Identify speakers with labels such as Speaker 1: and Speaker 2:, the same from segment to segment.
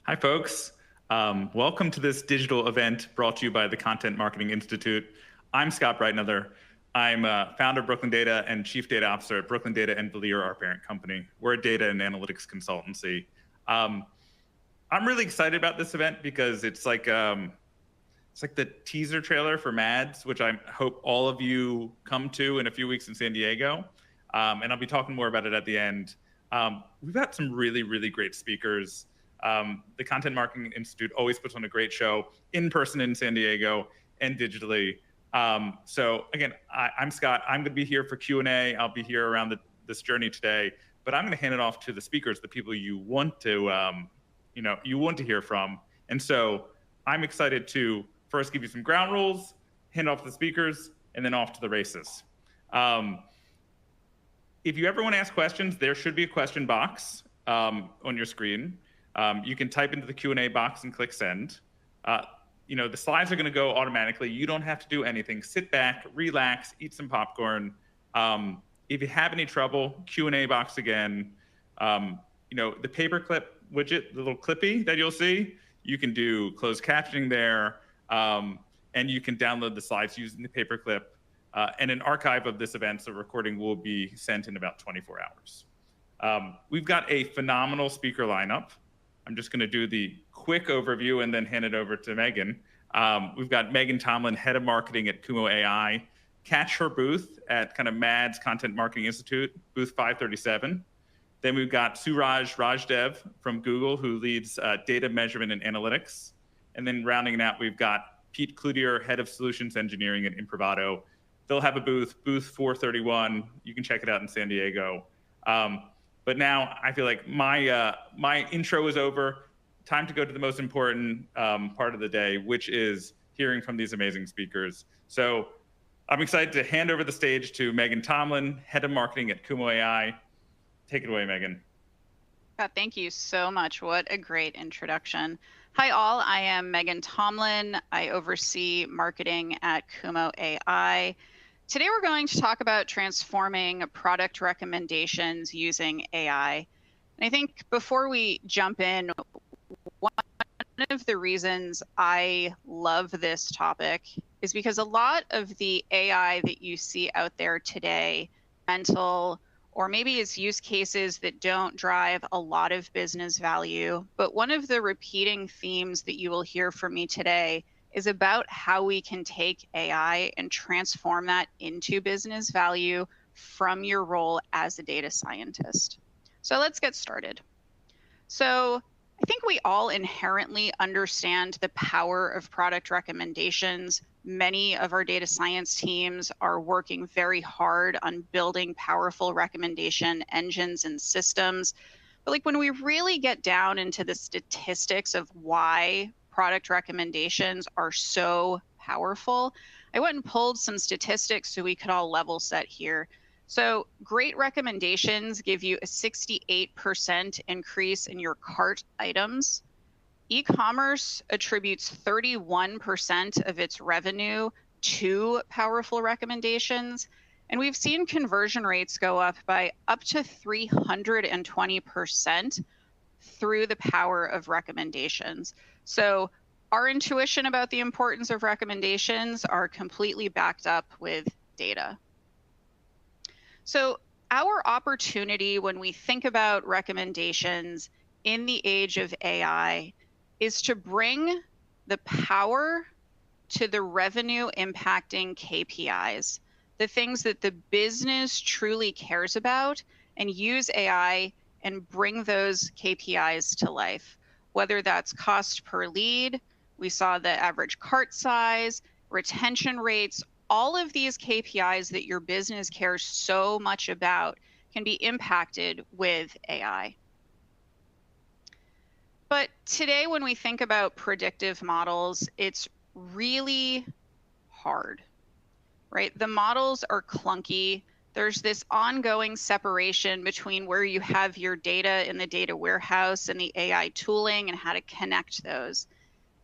Speaker 1: Hi, folks. Welcome to this digital event brought to you by the Content Marketing Institute. I'm Scott Breitnother. I'm founder of Brooklyn Data and Chief Data Officer at Brooklyn Data and Valier, our parent company. We're a data and analytics consultancy. I'm really excited about this event because it's like the teaser trailer for MADS, which I hope all of you come to in a few weeks in San Diego. And I'll be talking more about it at the end. We've got some really, really great speakers. The Content Marketing Institute always puts on a great show in person in San Diego and digitally. So again, I'm Scott. I'm going to be here for Q&A. I'll be here around this journey today, but I'm going to hand it off to the speakers, the people you want to, you want to hear from. And so I'm excited to first give you some ground rules, hand off to the speakers, and then off to the races. If you ever want to ask questions, there should be a question box on your screen. You can type into the Q&A box and click send. The slides are going to go automatically. You don't have to do anything. Sit back, relax, eat some popcorn. If you have any trouble, Q&A box again. The paperclip widget, the little clippy that you'll see, you can do closed captioning there, and you can download the slides using the paperclip. And an archive of this event, so recording, will be sent in about 24 hours. We've got a phenomenal speaker lineup. I'm just going to do the quick overview and then hand it over to Megan. We've got Megan Tomlin, Head of Marketing at Kumo AI. Catch her booth at kind of MADS Content Marketing Institute, booth 537. Then we've got Suraj Rajdev from Google, who leads data measurement and analytics. And then rounding it out, we've got Pete Cloutier, Head of Solutions Engineering at Imprivado. They'll have a booth 431. You can check it out in San Diego. But now I feel like my intro is over. Time to go to the most important part of the day, which is hearing from these amazing speakers. So I'm excited to hand over the stage to Megan Tomlin, Head of Marketing at Kumo AI. Take it away, Megan.
Speaker 2: Thank you so much. What a great introduction. Hi, all. I am Megan Tomlin. I oversee marketing at Kumo AI. Today, we're going to talk about transforming product recommendations using AI. And I think before we jump in, one of the reasons I love this topic is because a lot of the AI that you see out there today, mental, or maybe it's use cases that don't drive a lot of business value. But one of the repeating themes that you will hear from me today is about how we can take AI and transform that into business value from your role as a data scientist. So let's get started. So I think we all inherently understand the power of product recommendations. Many of our data science teams are working very hard on building powerful recommendation engines and systems. But like when we really get down into the statistics of why product recommendations are so powerful, I went and pulled some statistics so we could all level set here. So great recommendations give you a 68% increase in your cart items. E-commerce attributes 31% of its revenue to powerful recommendations. And we've seen conversion rates go up by up to 320% through the power of recommendations. So our intuition about the importance of recommendations are completely backed up with data. So our opportunity when we think about recommendations in the age of AI is to bring the power to the revenue impacting KPIs, the things that the business truly cares about, and use AI and bring those KPIs to life, whether that's cost per lead, we saw the average cart size, retention rates, all of these KPIs that your business cares so much about can be impacted with AI. But today, when we think about predictive models, it's really hard, right? The models are clunky. There's this ongoing separation between where you have your data in the data warehouse and the AI tooling and how to connect those.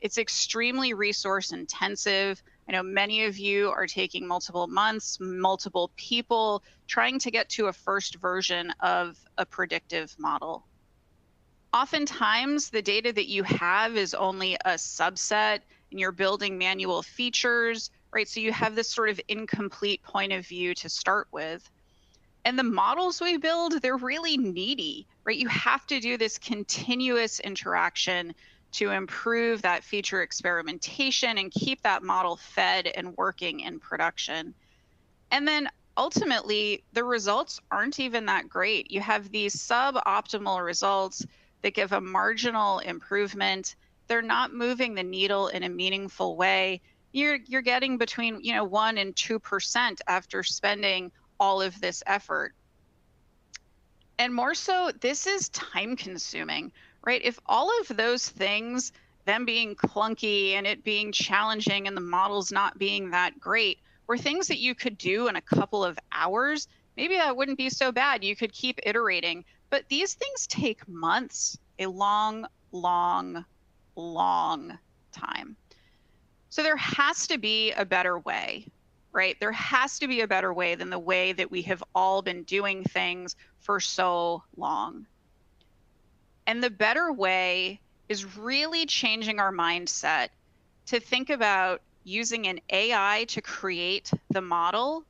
Speaker 2: It's extremely resource intensive. I know many of you are taking multiple months, multiple people, trying to get to a first version of a predictive model. Oftentimes, the data that you have is only a subset, and you're building manual features, right? So you have this sort of incomplete point of view to start with. And the models we build, they're really needy, right? You have to do this continuous interaction to improve that feature experimentation and keep that model fed and working in production. And then ultimately, the results aren't even that great. You have these suboptimal results that give a marginal improvement. They're not moving the needle in a meaningful way. You're getting between 1 and 2% after spending all of this effort. And more so, this is time consuming, right? If all of those things, them being clunky and it being challenging and the models not being that great, were things that you could do in a couple of hours, maybe that wouldn't be so bad. You could keep iterating. But these things take months, a long, long, long time. So there has to be a better way, right? There has to be a better way than the way that we have all been doing things for so long. And the better way is really changing our mindset to think about using an AI to create the model,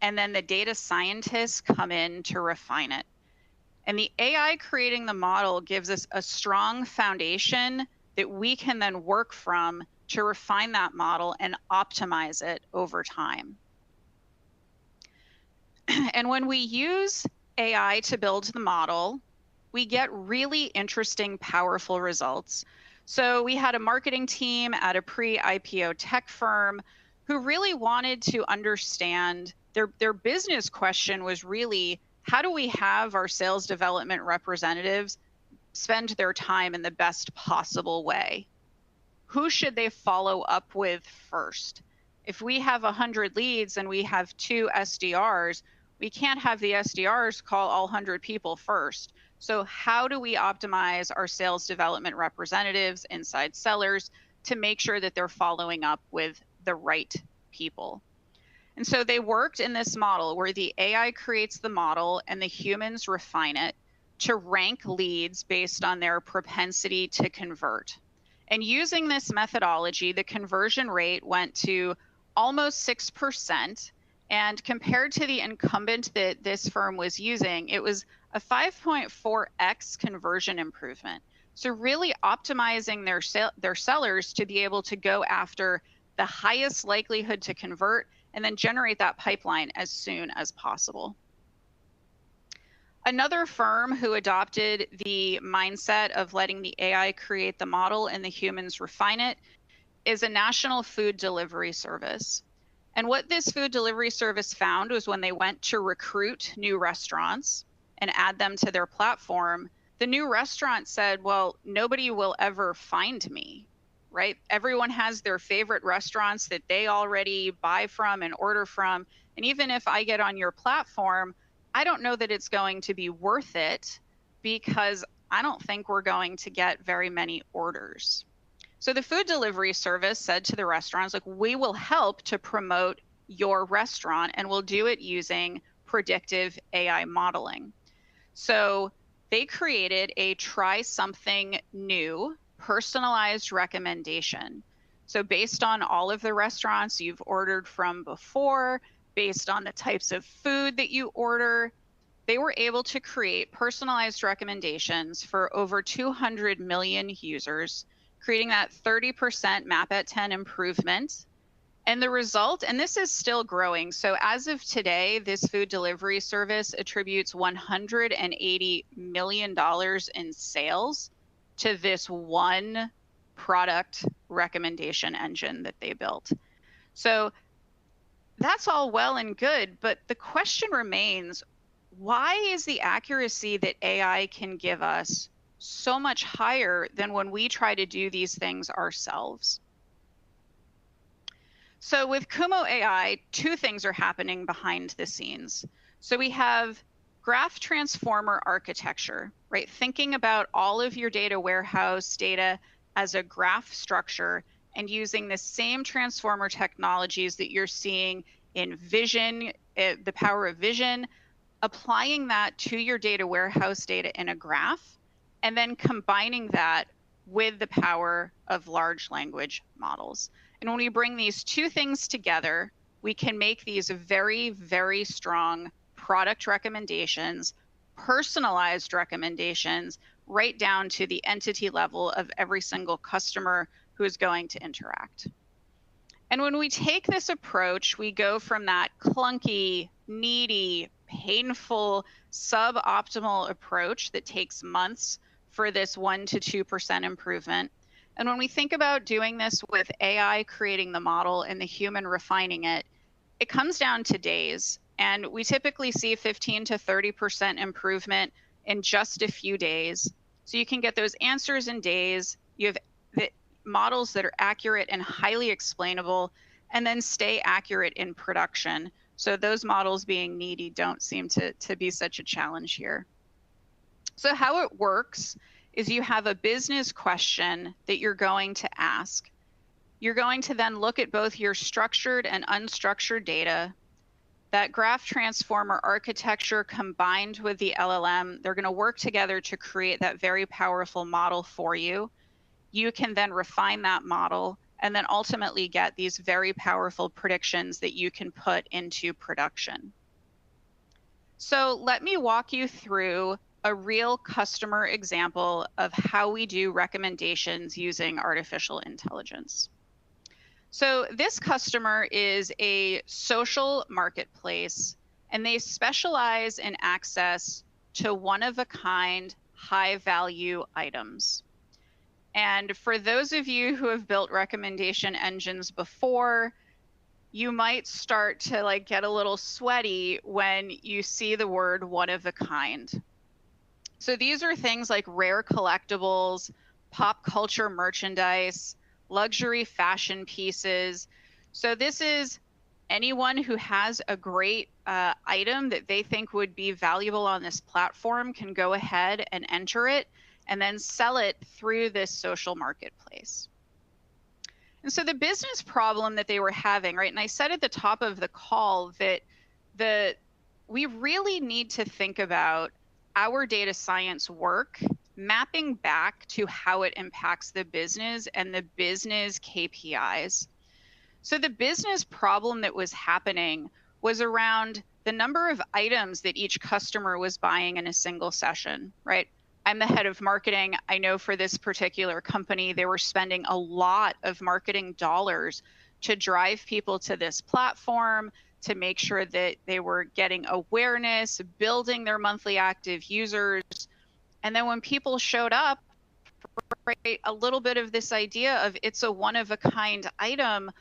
Speaker 2: and then the data scientists come in to refine it. And the AI creating the model gives us a strong foundation that we can then work from to refine that model and optimize it over time. And when we use AI to build the model, we get really interesting, powerful results. So we had a marketing team at a pre-IPO tech firm who really wanted to understand their business question was really, how do we have our sales development representatives spend their time in the best possible way? Who should they follow up with first? If we have 100 leads and we have 2 SDRs, we can't have the SDRs call all 100 people first. So how do we optimize our sales development representatives, inside sellers, to make sure that they're following up with the right people? And so they worked in this model where the AI creates the model and the humans refine it to rank leads based on their propensity to convert. And using this methodology, the conversion rate went to almost 6%. And compared to the incumbent that this firm was using, it was a 5.4x conversion improvement. So really optimizing their sellers to be able to go after the highest likelihood to convert and then generate that pipeline as soon as possible. Another firm who adopted the mindset of letting the AI create the model and the humans refine it is a national food delivery service. And what this food delivery service found was when they went to recruit new restaurants and add them to their platform, the new restaurant said, well, nobody will ever find me, right? Everyone has their favorite restaurants that they already buy from and order from. And even if I get on your platform, I don't know that it's going to be worth it because I don't think we're going to get very many orders. So the food delivery service said to the restaurants, like, we will help to promote your restaurant and we'll do it using predictive AI modeling. So they created a try something new personalized recommendation. So based on all of the restaurants you've ordered from before, based on the types of food that you order, they were able to create personalized recommendations for over 200 million users, creating that 30% map at 10 improvement. And the result, and this is still growing. So as of today, this food delivery service attributes $180 million in sales to this one product recommendation engine that they built. So that's all well and good, but the question remains, why is the accuracy that AI can give us so much higher than when we try to do these things ourselves? So with Kumo AI, 2 things are happening behind the scenes. So we have graph transformer architecture, right? Thinking about all of your data warehouse data as a graph structure and using the same transformer technologies that you're seeing in vision, the power of vision, applying that to your data warehouse data in a graph, and then combining that with the power of large language models. And when we bring these two things together, we can make these very, very strong product recommendations, personalized recommendations, right down to the entity level of every single customer who is going to interact. And when we take this approach, we go from that clunky, needy, painful, suboptimal approach that takes months for this 1% to 2% improvement. And when we think about doing this with AI creating the model and the human refining it, it comes down to days. And we typically see 15 to 30% improvement in just a few days. So you can get those answers in days. You have the models that are accurate and highly explainable, and then stay accurate in production. So those models being needy don't seem to be such a challenge here. So how it works is you have a business question that you're going to ask. You're going to then look at both your structured and unstructured data. That graph transformer architecture combined with the LLM, they're going to work together to create that very powerful model for you. You can then refine that model and then ultimately get these very powerful predictions that you can put into production. So let me walk you through a real customer example of how we do recommendations using artificial intelligence. So this customer is a social marketplace, and they specialize in access to one-of-a-kind, high-value items. And for those of you who have built recommendation engines before, you might start to get a little sweaty when you see the word one-of-a-kind. So these are things like rare collectibles, pop culture merchandise, luxury fashion pieces. So this is anyone who has a great item that they think would be valuable on this platform can go ahead and enter it and then sell it through this social marketplace. And so the business problem that they were having, right, and I said at the top of the call that we really need to think about our data science work mapping back to how it impacts the business and the business KPIs. So the business problem that was happening was around the number of items that each customer was buying in a single session, right? I'm the head of marketing. I know for this particular company, they were spending a lot of marketing dollars to drive people to this platform, to make sure that they were getting awareness, building their monthly active users. And then when people showed up, right, a little bit of this idea of it's a one-of-a-kind item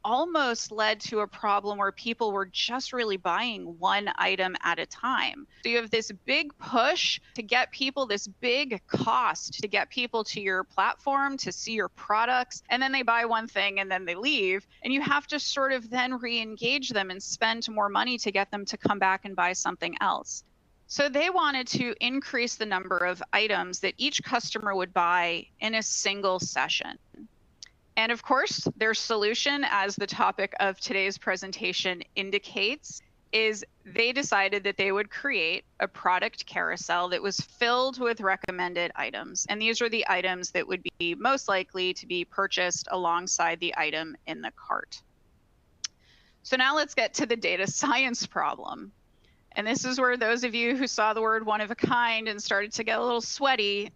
Speaker 2: almost led to a problem where people were just really buying one item at a time. So you have this big push to get people, this big cost to get people to your platform, to see your products, and then they buy one thing and then they leave. And you have to sort of then re-engage them and spend more money to get them to come back and buy something else. So they wanted to increase the number of items that each customer would buy in a single session. And of course, their solution, as the topic of today's presentation indicates, is they decided that they would create a product carousel that was filled with recommended items. And these are the items that would be most likely to be purchased alongside the item in the cart. So now let's get to the data science problem. And this is where those of you who saw the word one of a kind and started to get a little sweaty,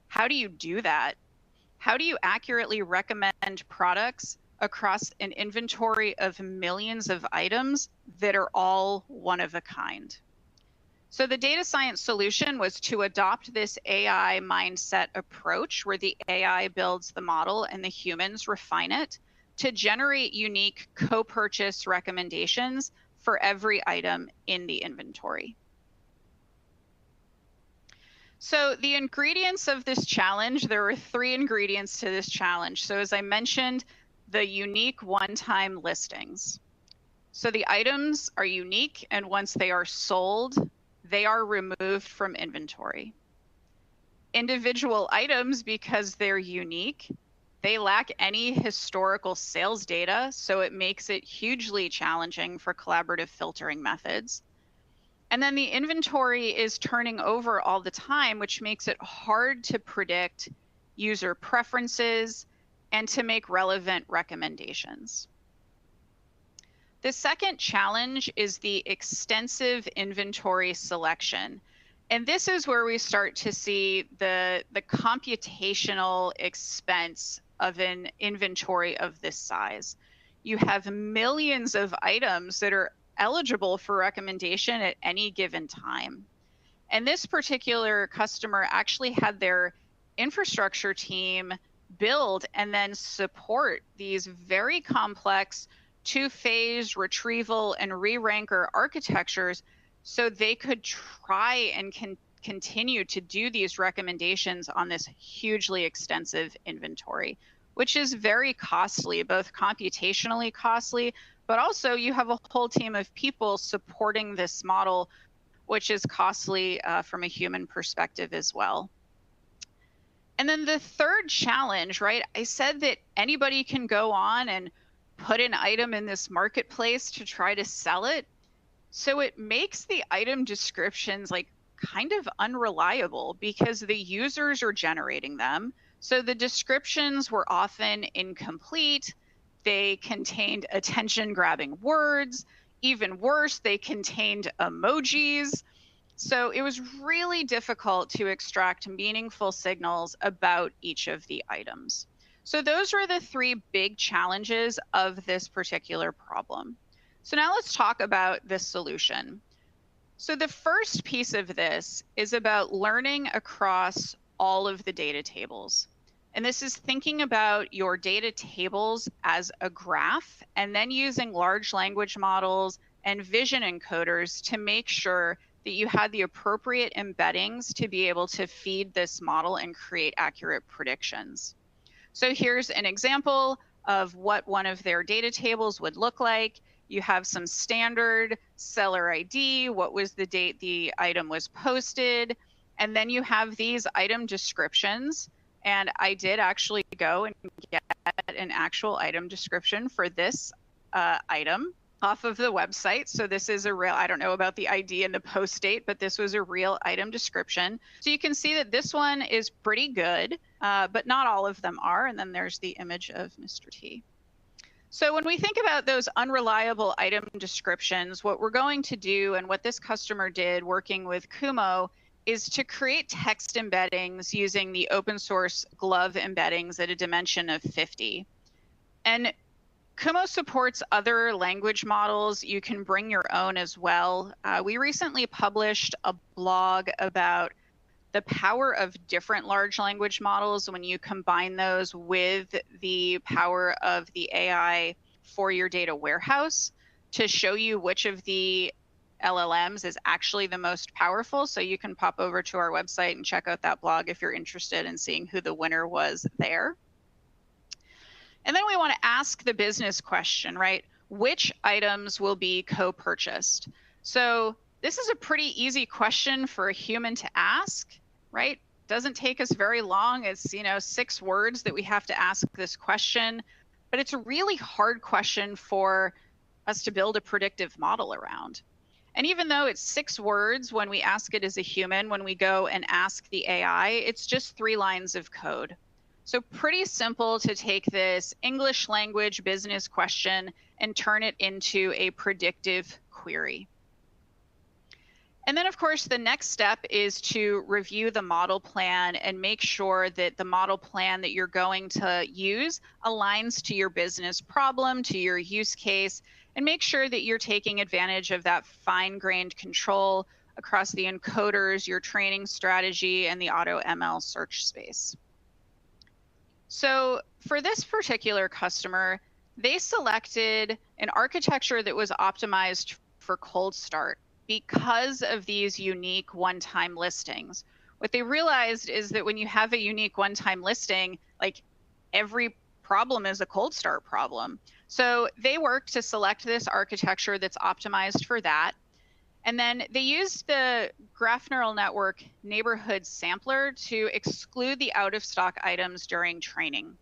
Speaker 2: how do you do that? How do you accurately recommend products across an inventory of millions of items that are all one of a kind? So the data science solution was to adopt this AI mindset approach where the AI builds the model and the humans refine it to generate unique co-purchase recommendations for every item in the inventory. So the ingredients of this challenge, there were 3 ingredients to this challenge. So as I mentioned, the unique one-time listings. So the items are unique, and once they are sold, they are removed from inventory. Individual items, because they're unique, they lack any historical sales data, so it makes it hugely challenging for collaborative filtering methods. And then the inventory is turning over all the time, which makes it hard to predict user preferences and to make relevant recommendations. The second challenge is the extensive inventory selection. And this is where we start to see the computational expense of an inventory of this size. You have millions of items that are eligible for recommendation at any given time. And this particular customer actually had their infrastructure team build and then support these very complex two-phase retrieval and re-ranker architectures so they could try and continue to do these recommendations on this hugely extensive inventory, which is very costly, both computationally costly, but also you have a whole team of people supporting this model, which is costly from a human perspective as well. And then the third challenge, right? I said that anybody can go on and put an item in this marketplace to try to sell it. So it makes the item descriptions like kind of unreliable because the users are generating them. So the descriptions were often incomplete. They contained attention-grabbing words. Even worse, they contained emojis. So it was really difficult to extract meaningful signals about each of the items. So those were the three big challenges of this particular problem. So now let's talk about the solution. So the first piece of this is about learning across all of the data tables. And this is thinking about your data tables as a graph and then using large language models and vision encoders to make sure that you had the appropriate embeddings to be able to feed this model and create accurate predictions. So here's an example of what one of their data tables would look like. You have some standard seller ID, what was the date the item was posted, and then you have these item descriptions. And I did actually go and get an actual item description for this item off of the website. So this is a real, I don't know about the ID and the post date, but this was a real item description. So you can see that this one is pretty good, but not all of them are. And then there's the image of Mr. T. So when we think about those unreliable item descriptions, what we're going to do and what this customer did working with Kumo is to create text embeddings using the open source Glove embeddings at a dimension of 50. And Kumo supports other language models. You can bring your own as well. We recently published a blog about the power of different large language models when you combine those with the power of the AI for your data warehouse to show you which of the LLMs is actually the most powerful. So you can pop over to our website and check out that blog if you're interested in seeing who the winner was there. And then we want to ask the business question, right? Which items will be co-purchased? So this is a pretty easy question for a human to ask, right? Doesn't take us very long. It's 6 words that we have to ask this question, but it's a really hard question for us to build a predictive model around. And even though it's 6 words when we ask it as a human, when we go and ask the AI, it's just 3 lines of code. So pretty simple to take this English language business question and turn it into a predictive query. And then, of course, the next step is to review the model plan and make sure that the model plan that you're going to use aligns to your business problem, to your use case, and make sure that you're taking advantage of that fine-grained control across the encoders, your training strategy, and the auto ML search space. So for this particular customer, they selected an architecture that was optimized for cold start because of these unique one-time listings. What they realized is that when you have a unique one-time listing, like every problem is a cold start problem. So they worked to select this architecture that's optimized for that. And then they used the graph neural network neighborhood sampler to exclude the out of stock items during training.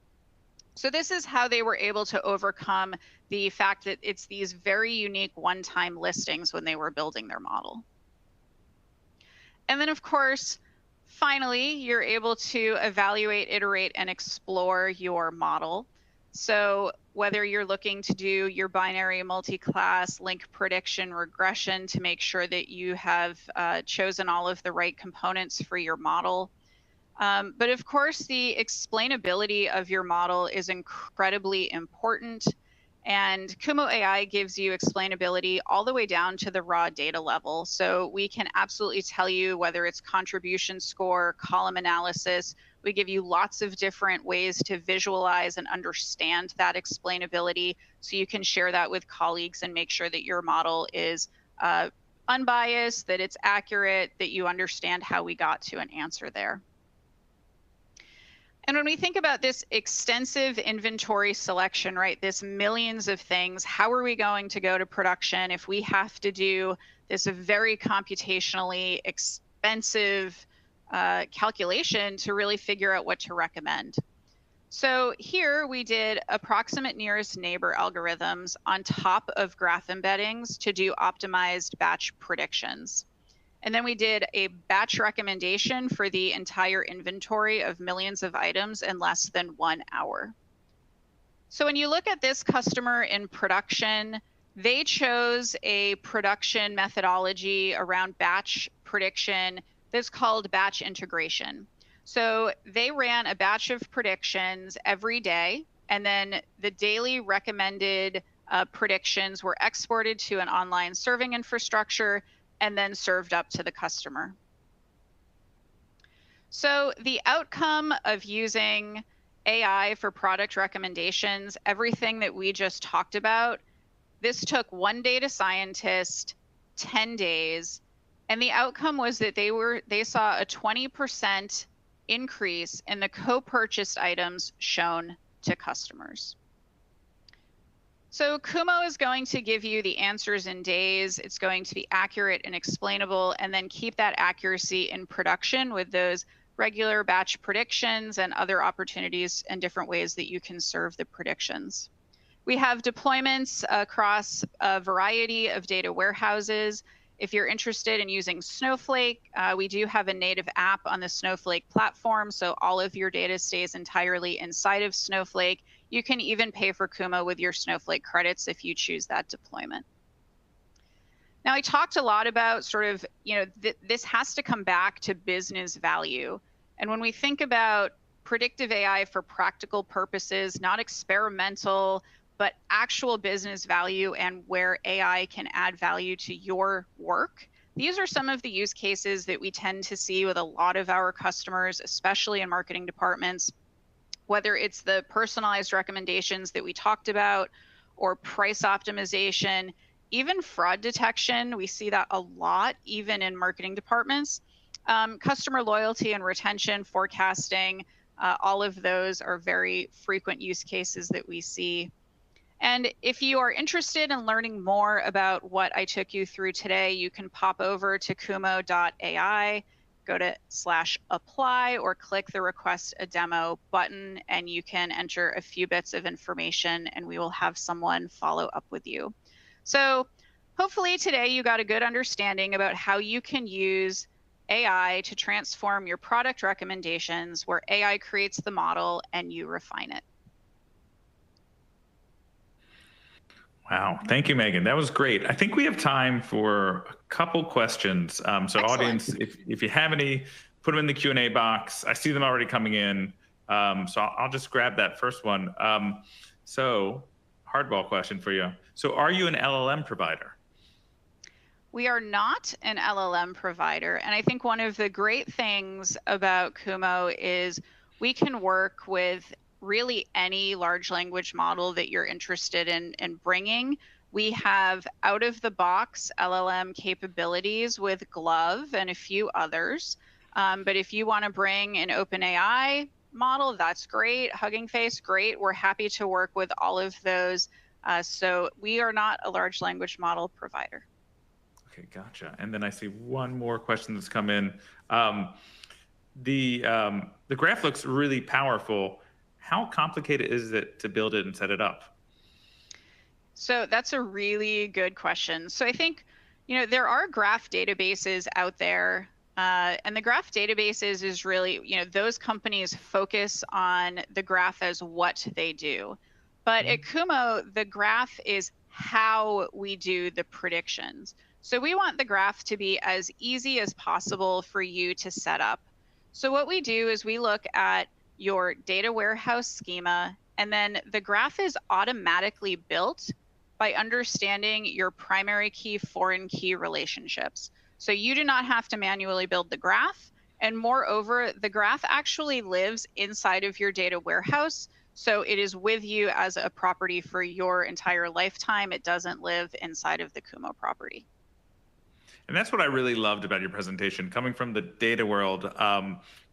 Speaker 2: So this is how they were able to overcome the fact that it's these very unique one-time listings when they were building their model. And then, of course, finally, you're able to evaluate, iterate, and explore your model. So whether you're looking to do your binary multi-class link prediction regression to make sure that you have chosen all of the right components for your model. But of course, the explainability of your model is incredibly important. And Kumo AI gives you explainability all the way down to the raw data level. So we can absolutely tell you whether it's contribution score, column analysis. We give you lots of different ways to visualize and understand that explainability so you can share that with colleagues and make sure that your model is unbiased, that it's accurate, that you understand how we got to an answer there. And when we think about this extensive inventory selection, right, this millions of things, how are we going to go to production if we have to do this very computationally expensive calculation to really figure out what to recommend? So here we did approximate nearest neighbor algorithms on top of graph embeddings to do optimized batch predictions. And then we did a batch recommendation for the entire inventory of millions of items in less than 1 hour. So when you look at this customer in production, they chose a production methodology around batch prediction that's called batch integration. So they ran a batch of predictions every day, and then the daily recommended predictions were exported to an online serving infrastructure and then served up to the customer. So the outcome of using AI for product recommendations, everything that we just talked about, this took one data scientist, 10 days, and the outcome was that they saw a 20% increase in the co-purchased items shown to customers. So Kumo is going to give you the answers in days. It's going to be accurate and explainable, and then keep that accuracy in production with those regular batch predictions and other opportunities and different ways that you can serve the predictions. We have deployments across a variety of data warehouses. If you're interested in using Snowflake, we do have a native app on the Snowflake platform, so all of your data stays entirely inside of Snowflake. You can even pay for Kumo with your Snowflake credits if you choose that deployment. Now, I talked a lot about sort of, this has to come back to business value. And when we think about predictive AI for practical purposes, not experimental, but actual business value and where AI can add value to your work, these are some of the use cases that we tend to see with a lot of our customers, especially in marketing departments, whether it's the personalized recommendations that we talked about or price optimization, even fraud detection. We see that a lot, even in marketing departments. Customer loyalty and retention forecasting, all of those are very frequent use cases that we see. And if you are interested in learning more about what I took you through today, you can pop over to kumo.ai, go to /apply, or click the request a demo button, and you can enter a few bits of information and we will have someone follow up with you. So hopefully today you got a good understanding about how you can use AI to transform your product recommendations, where AI creates the model and you refine it.
Speaker 1: Wow. Thank you, Megan. That was great. I think we have time for a couple questions. So excellent. Audience, if you have any, put them in the Q&A box. I see them already coming in. So I'll just grab that first one. So hardball question for you. So are you an LLM provider?
Speaker 2: We are not an LLM provider. And I think one of the great things about Kumo is we can work with really any large language model that you're interested in bringing. We have out-of-the-box LLM capabilities with Glove and a few others. But if you want to bring an OpenAI model, that's great. Hugging Face, great. We're happy to work with all of those. So we are not a large language model provider.
Speaker 1: Okay, gotcha. And then I see one more question that's come in. The graph looks really powerful. How complicated is it to build it and set it up?
Speaker 2: So that's a really good question. So I think, there are graph databases out there. And the graph databases is really, those companies focus on the graph as what they do. But at Kumo, the graph is how we do the predictions. So we want the graph to be as easy as possible for you to set up. So what we do is we look at your data warehouse schema, and then the graph is automatically built by understanding your primary key, foreign key relationships. So you do not have to manually build the graph. And moreover, the graph actually lives inside of your data warehouse. So it is with you as a property for your entire lifetime. It doesn't live inside of the Kumo property.
Speaker 1: And that's what I really loved about your presentation. Coming from the data world,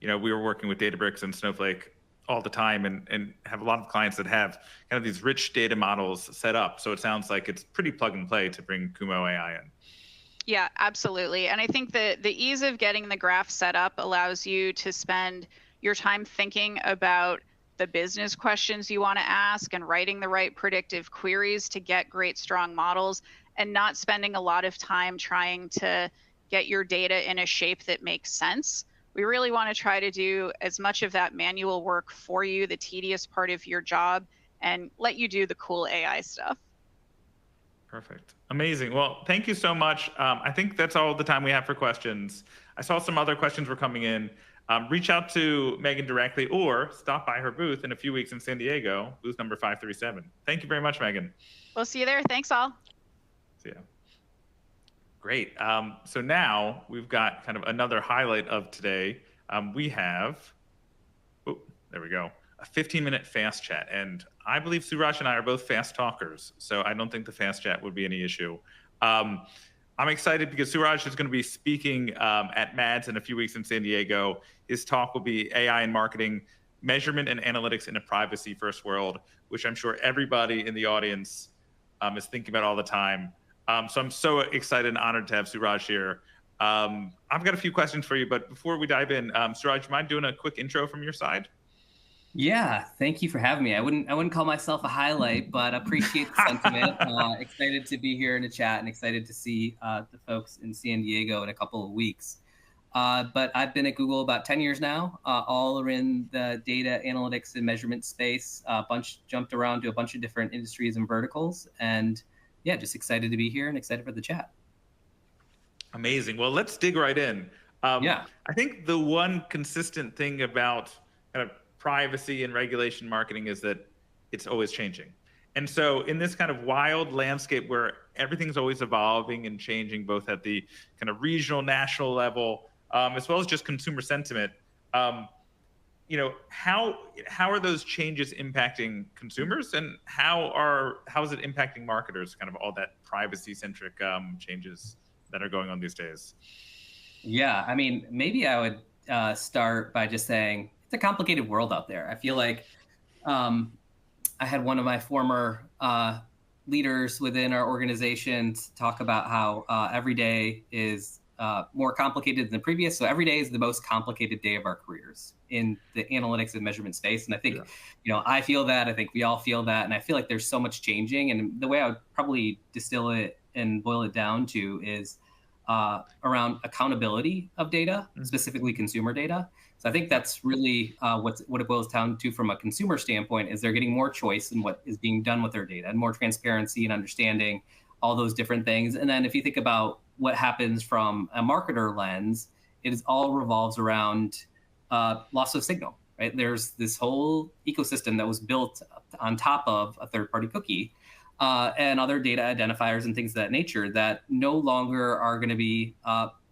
Speaker 1: we were working with Databricks and Snowflake all the time, and have a lot of clients that have kind of these rich data models set up. So it sounds like it's pretty plug and play to bring Kumo AI in.
Speaker 2: Yeah, absolutely. And I think the ease of getting the graph set up allows you to spend your time thinking about the business questions you want to ask and writing the right predictive queries to get great, strong models, and not spending a lot of time trying to get your data in a shape that makes sense. We really want to try to do as much of that manual work for you, the tedious part of your job, and let you do the cool AI stuff.
Speaker 1: Perfect. Amazing. Well, thank you so much. I think that's all the time we have for questions. I saw some other questions were coming in. Reach out to Megan directly or stop by her booth in a few weeks in San Diego, booth number 537. Thank you very much, Megan.
Speaker 2: We'll see you there. Thanks, all.
Speaker 1: See ya. Great. So now we've got kind of another highlight of today. We have, there we go, a 15-minute fast chat. And I believe Suraj and I are both fast talkers, so I don't think the fast chat would be any issue. I'm excited because Suraj is going to be speaking at MADS in a few weeks in San Diego. His talk will be AI and marketing, measurement and analytics in a privacy-first world, which I'm sure everybody in the audience is thinking about all the time. So I'm so excited and honored to have Suraj here. I've got a few questions for you, but before we dive in, Suraj, you mind doing a quick intro from your side?
Speaker 3: Yeah, thank you for having me. I wouldn't call myself a highlight, but appreciate the sentiment. Excited to be here in the chat and excited to see the folks in San Diego in a couple of weeks. But I've been at Google about 10 years now, all are in the data analytics and measurement space, jumped around to a bunch of different industries and verticals. And yeah, just excited to be here and excited for the chat.
Speaker 1: Amazing. Well, let's dig right in.
Speaker 3: Yeah.
Speaker 1: I think the one consistent thing about kind of privacy and regulation marketing is that it's always changing. And so in this kind of wild landscape where everything's always evolving and changing, both at the kind of regional, national level, as well as just consumer sentiment, how are those changes impacting consumers, and how is it impacting marketers, kind of all that privacy-centric changes that are going on these days?
Speaker 3: Yeah, I mean, maybe I would start by just saying, it's a complicated world out there. I feel like I had one of my former leaders within our organization talk about how every day is more complicated than the previous. So every day is the most complicated day of our careers in the analytics and measurement space. And I think, I feel that. I think we all feel that. And I feel like there's so much changing. And the way I would probably distill it and boil it down to is around accountability of data, specifically consumer data. So I think that's really what it boils down to from a consumer standpoint, is they're getting more choice in what is being done with their data and more transparency and understanding all those different things. And then if you think about what happens from a marketer lens, it all revolves around loss of signal, right? There's this whole ecosystem that was built on top of a third-party cookie and other data identifiers and things of that nature that no longer are going to be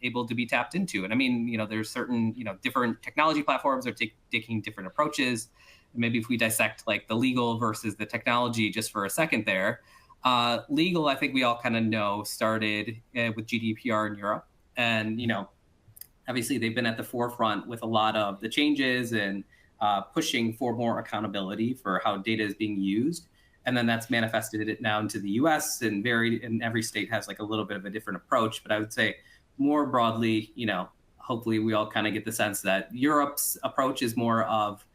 Speaker 3: able to be tapped into. And I mean, there's certain, different technology platforms are taking different approaches. Maybe if we dissect like the legal versus the technology just for a second there, legal, I think we all kind of know, started with GDPR in Europe. And, obviously they've been at the forefront with a lot of the changes and pushing for more accountability for how data is being used. And then that's manifested it now into the US, and every state has like a little bit of a different approach. But I would say more broadly, hopefully we all kind of get the sense that Europe's approach is more of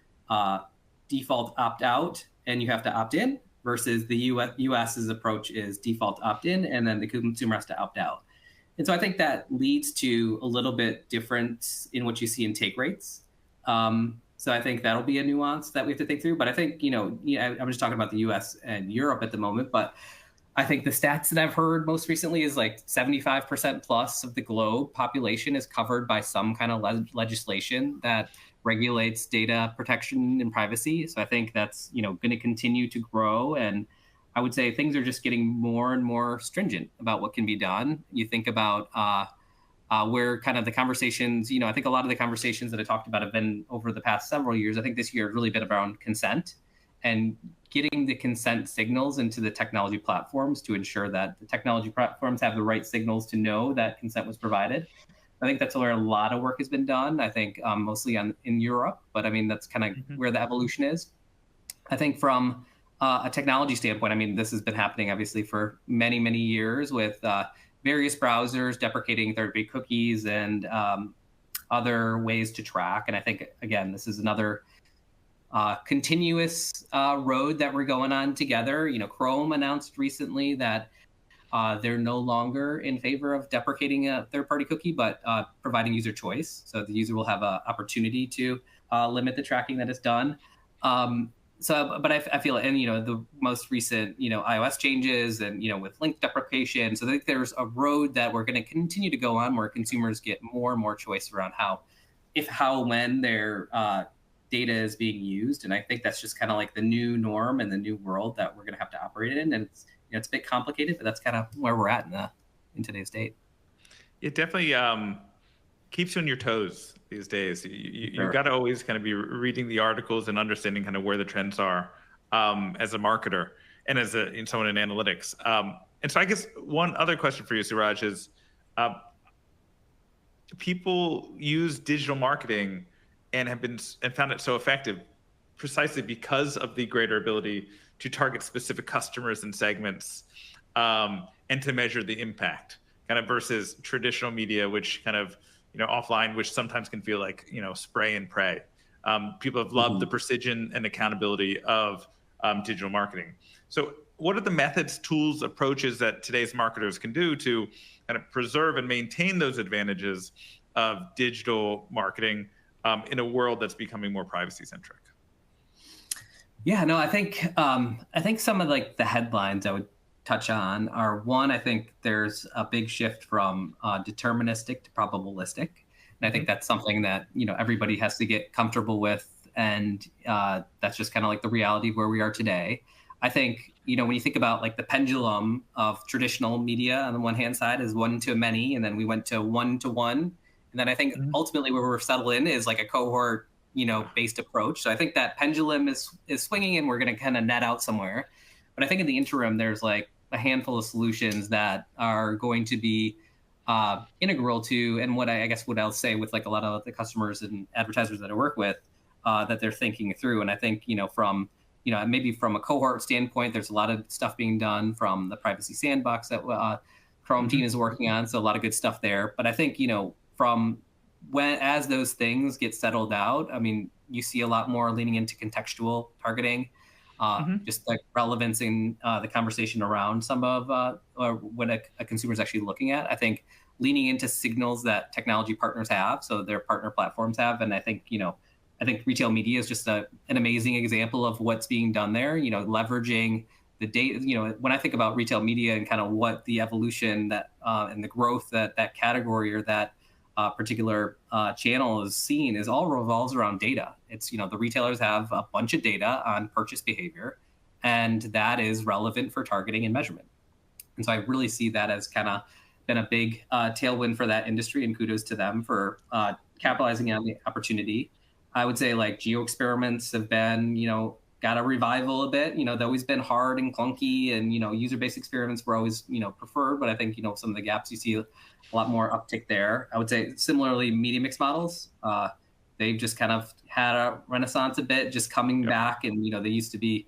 Speaker 3: default opt-out and you have to opt in, versus the US's approach is default opt-in and then the consumer has to opt out. And so I think that leads to a little bit difference in what you see in take rates. So I think that'll be a nuance that we have to think through. But I think, I'm just talking about the US and Europe at the moment, but I think the stats that I've heard most recently is like 75% plus of the globe population is covered by some kind of legislation that regulates data protection and privacy. So I think that's, going to continue to grow. And I would say things are just getting more and more stringent about what can be done. You think about where kind of the conversations, I think a lot of the conversations that I talked about have been over the past several years. I think this year has really been around consent and getting the consent signals into the technology platforms to ensure that the technology platforms have the right signals to know that consent was provided. I think that's where a lot of work has been done. I think mostly in Europe, but I mean, that's kind of where the evolution is. I think from a technology standpoint, I mean, this has been happening obviously for many, many years with various browsers deprecating third-party cookies and other ways to track. And I think, again, this is another continuous road that we're going on together. Chrome announced recently that they're no longer in favor of deprecating a third-party cookie, but providing user choice. So the user will have an opportunity to limit the tracking that is done. But I feel, and the most recent iOS changes, and with link deprecation. So I think there's a road that we're going to continue to go on where consumers get more and more choice around when their data is being used. And I think that's just kind of like the new norm and the new world that we're going to have to operate in. And it's a bit complicated, but that's kind of where we're at in today's date.
Speaker 1: It definitely keeps you on your toes these days. You've got to always kind of be reading the articles and understanding kind of where the trends are as a marketer and as someone in analytics. And so I guess one other question for you, Suraj, is people use digital marketing and found it so effective precisely because of the greater ability to target specific customers and segments and to measure the impact, kind of versus traditional media, which kind of offline, which sometimes can feel like spray and pray. People have loved the precision and accountability of digital marketing. So what are the methods, tools, approaches that today's marketers can do to kind of preserve and maintain those advantages of digital marketing in a world that's becoming more privacy centric?
Speaker 3: Yeah, no, I think some of like the headlines I would touch on are, one, I think there's a big shift from deterministic to probabilistic. And I think that's something that, everybody has to get comfortable with. And that's just kind of like the reality of where we are today. I think, when you think about like the pendulum of traditional media on the one hand side is one to many, and then we went to one to one. And then I think ultimately where we're settled in is like a cohort, based approach. So I think that pendulum is swinging and we're going to kind of net out somewhere. But I think in the interim, there's like a handful of solutions that are going to be integral to, and what I'll say with like a lot of the customers and advertisers that I work with, that they're thinking through. And I think, from, maybe from a cohort standpoint, there's a lot of stuff being done from the privacy sandbox that Chrome team is working on. So a lot of good stuff there. But I think, from as those things get settled out, I mean, you see a lot more leaning into contextual targeting. Just like relevance in the conversation around some of what a consumer is actually looking at. I think leaning into signals that technology partners have, so their partner platforms have. And I think, retail media is just an amazing example of what's being done there, leveraging the data. When I think about retail media and kind of what the evolution that and the growth that category or that particular channel is seen is all revolves around data. It's, the retailers have a bunch of data on purchase behavior, and that is relevant for targeting and measurement. And so I really see that as kind of been a big tailwind for that industry, and kudos to them for capitalizing on the opportunity. I would say like geo experiments have been, got a revival a bit. They've always been hard and clunky, and, user-based experiments were always, preferred. But I think, some of the gaps you see a lot more uptick there. I would say similarly, media mix models, they've just kind of had a renaissance a bit, just coming back. And, they used to be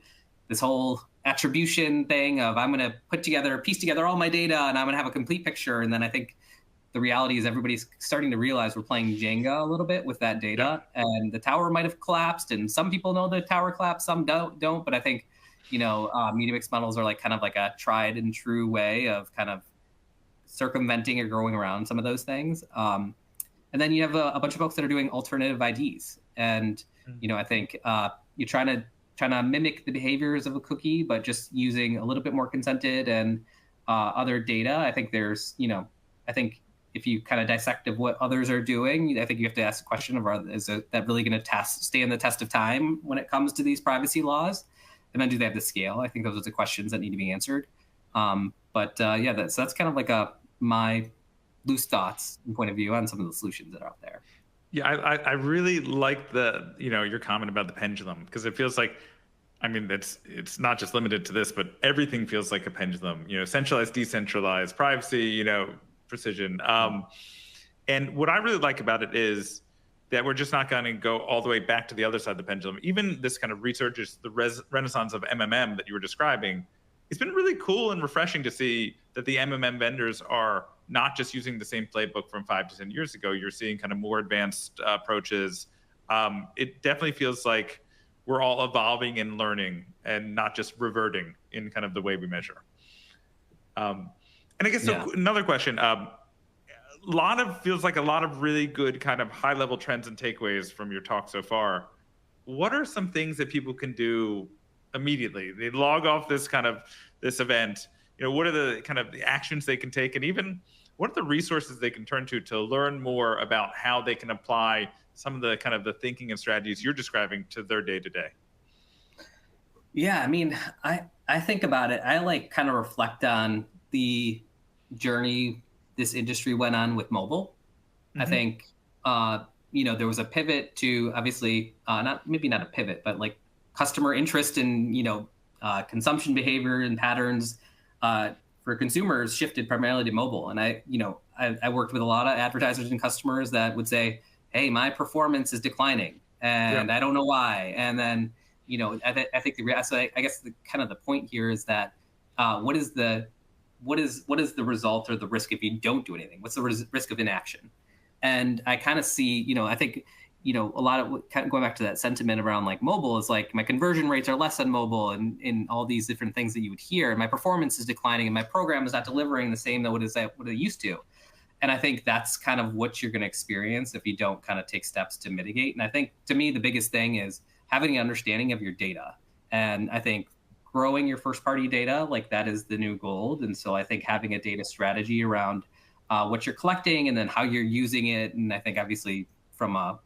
Speaker 3: this whole attribution thing of I'm going to piece together all my data and I'm going to have a complete picture. And then I think the reality is everybody's starting to realize we're playing Jenga a little bit with that data, and the tower might have collapsed, and some people know the tower collapsed, some don't. But I think, media mix models are like kind of like a tried and true way of kind of circumventing or going around some of those things. And then you have a bunch of folks that are doing alternative IDs. And, I think you're trying to mimic the behaviors of a cookie, but just using a little bit more consented and other data. I think there's, I think if you kind of dissect of what others are doing, I think you have to ask the question of, is that really going to stand the test of time when it comes to these privacy laws? And then do they have the scale? I think those are the questions that need to be answered. That's kind of like my loose thoughts and point of view on some of the solutions that are out there.
Speaker 1: Yeah, I really like your comment about the pendulum, because it feels like, it's not just limited to this, but everything feels like a pendulum. Centralized, decentralized, privacy, precision. And what I really like about it is that we're just not going to go all the way back to the other side of the pendulum. Even this kind of research, the renaissance of MMM that you were describing, it's been really cool and refreshing to see that the MMM vendors are not just using the same playbook from 5 to 10 years ago. You're seeing kind of more advanced approaches. It definitely feels like we're all evolving and learning and not just reverting in kind of the way we measure. And I guess another question, feels like a lot of really good kind of high level trends and takeaways from your talk so far. What are some things that people can do immediately? They log off this event. What are the kind of the actions they can take, and even what are the resources they can turn to learn more about how they can apply some of the kind of the thinking and strategies you're describing to their day to day?
Speaker 3: Yeah, I think about it. I kind of reflect on the journey this industry went on with mobile. Mm-hmm. I think, there was a pivot to obviously not a pivot, but like customer interest in, consumption behavior and patterns for consumers shifted primarily to mobile. And I worked with a lot of advertisers and customers that would say, hey, my performance is declining and I don't know why. And then, I think I guess the point here is that what is the result or the risk if you don't do anything? What's the risk of inaction? And I kind of see, I think, a lot of kind of going back to that sentiment around like mobile is like my conversion rates are less on mobile and in all these different things that you would hear. And my performance is declining and my program is not delivering the same that what it used to. And I think that's kind of what you're going to experience if you don't kind of take steps to mitigate. And I think to me, the biggest thing is having an understanding of your data. And I think growing your first party data, like that is the new gold. And so I think having a data strategy around what you're collecting and then how you're using it. And I think obviously from a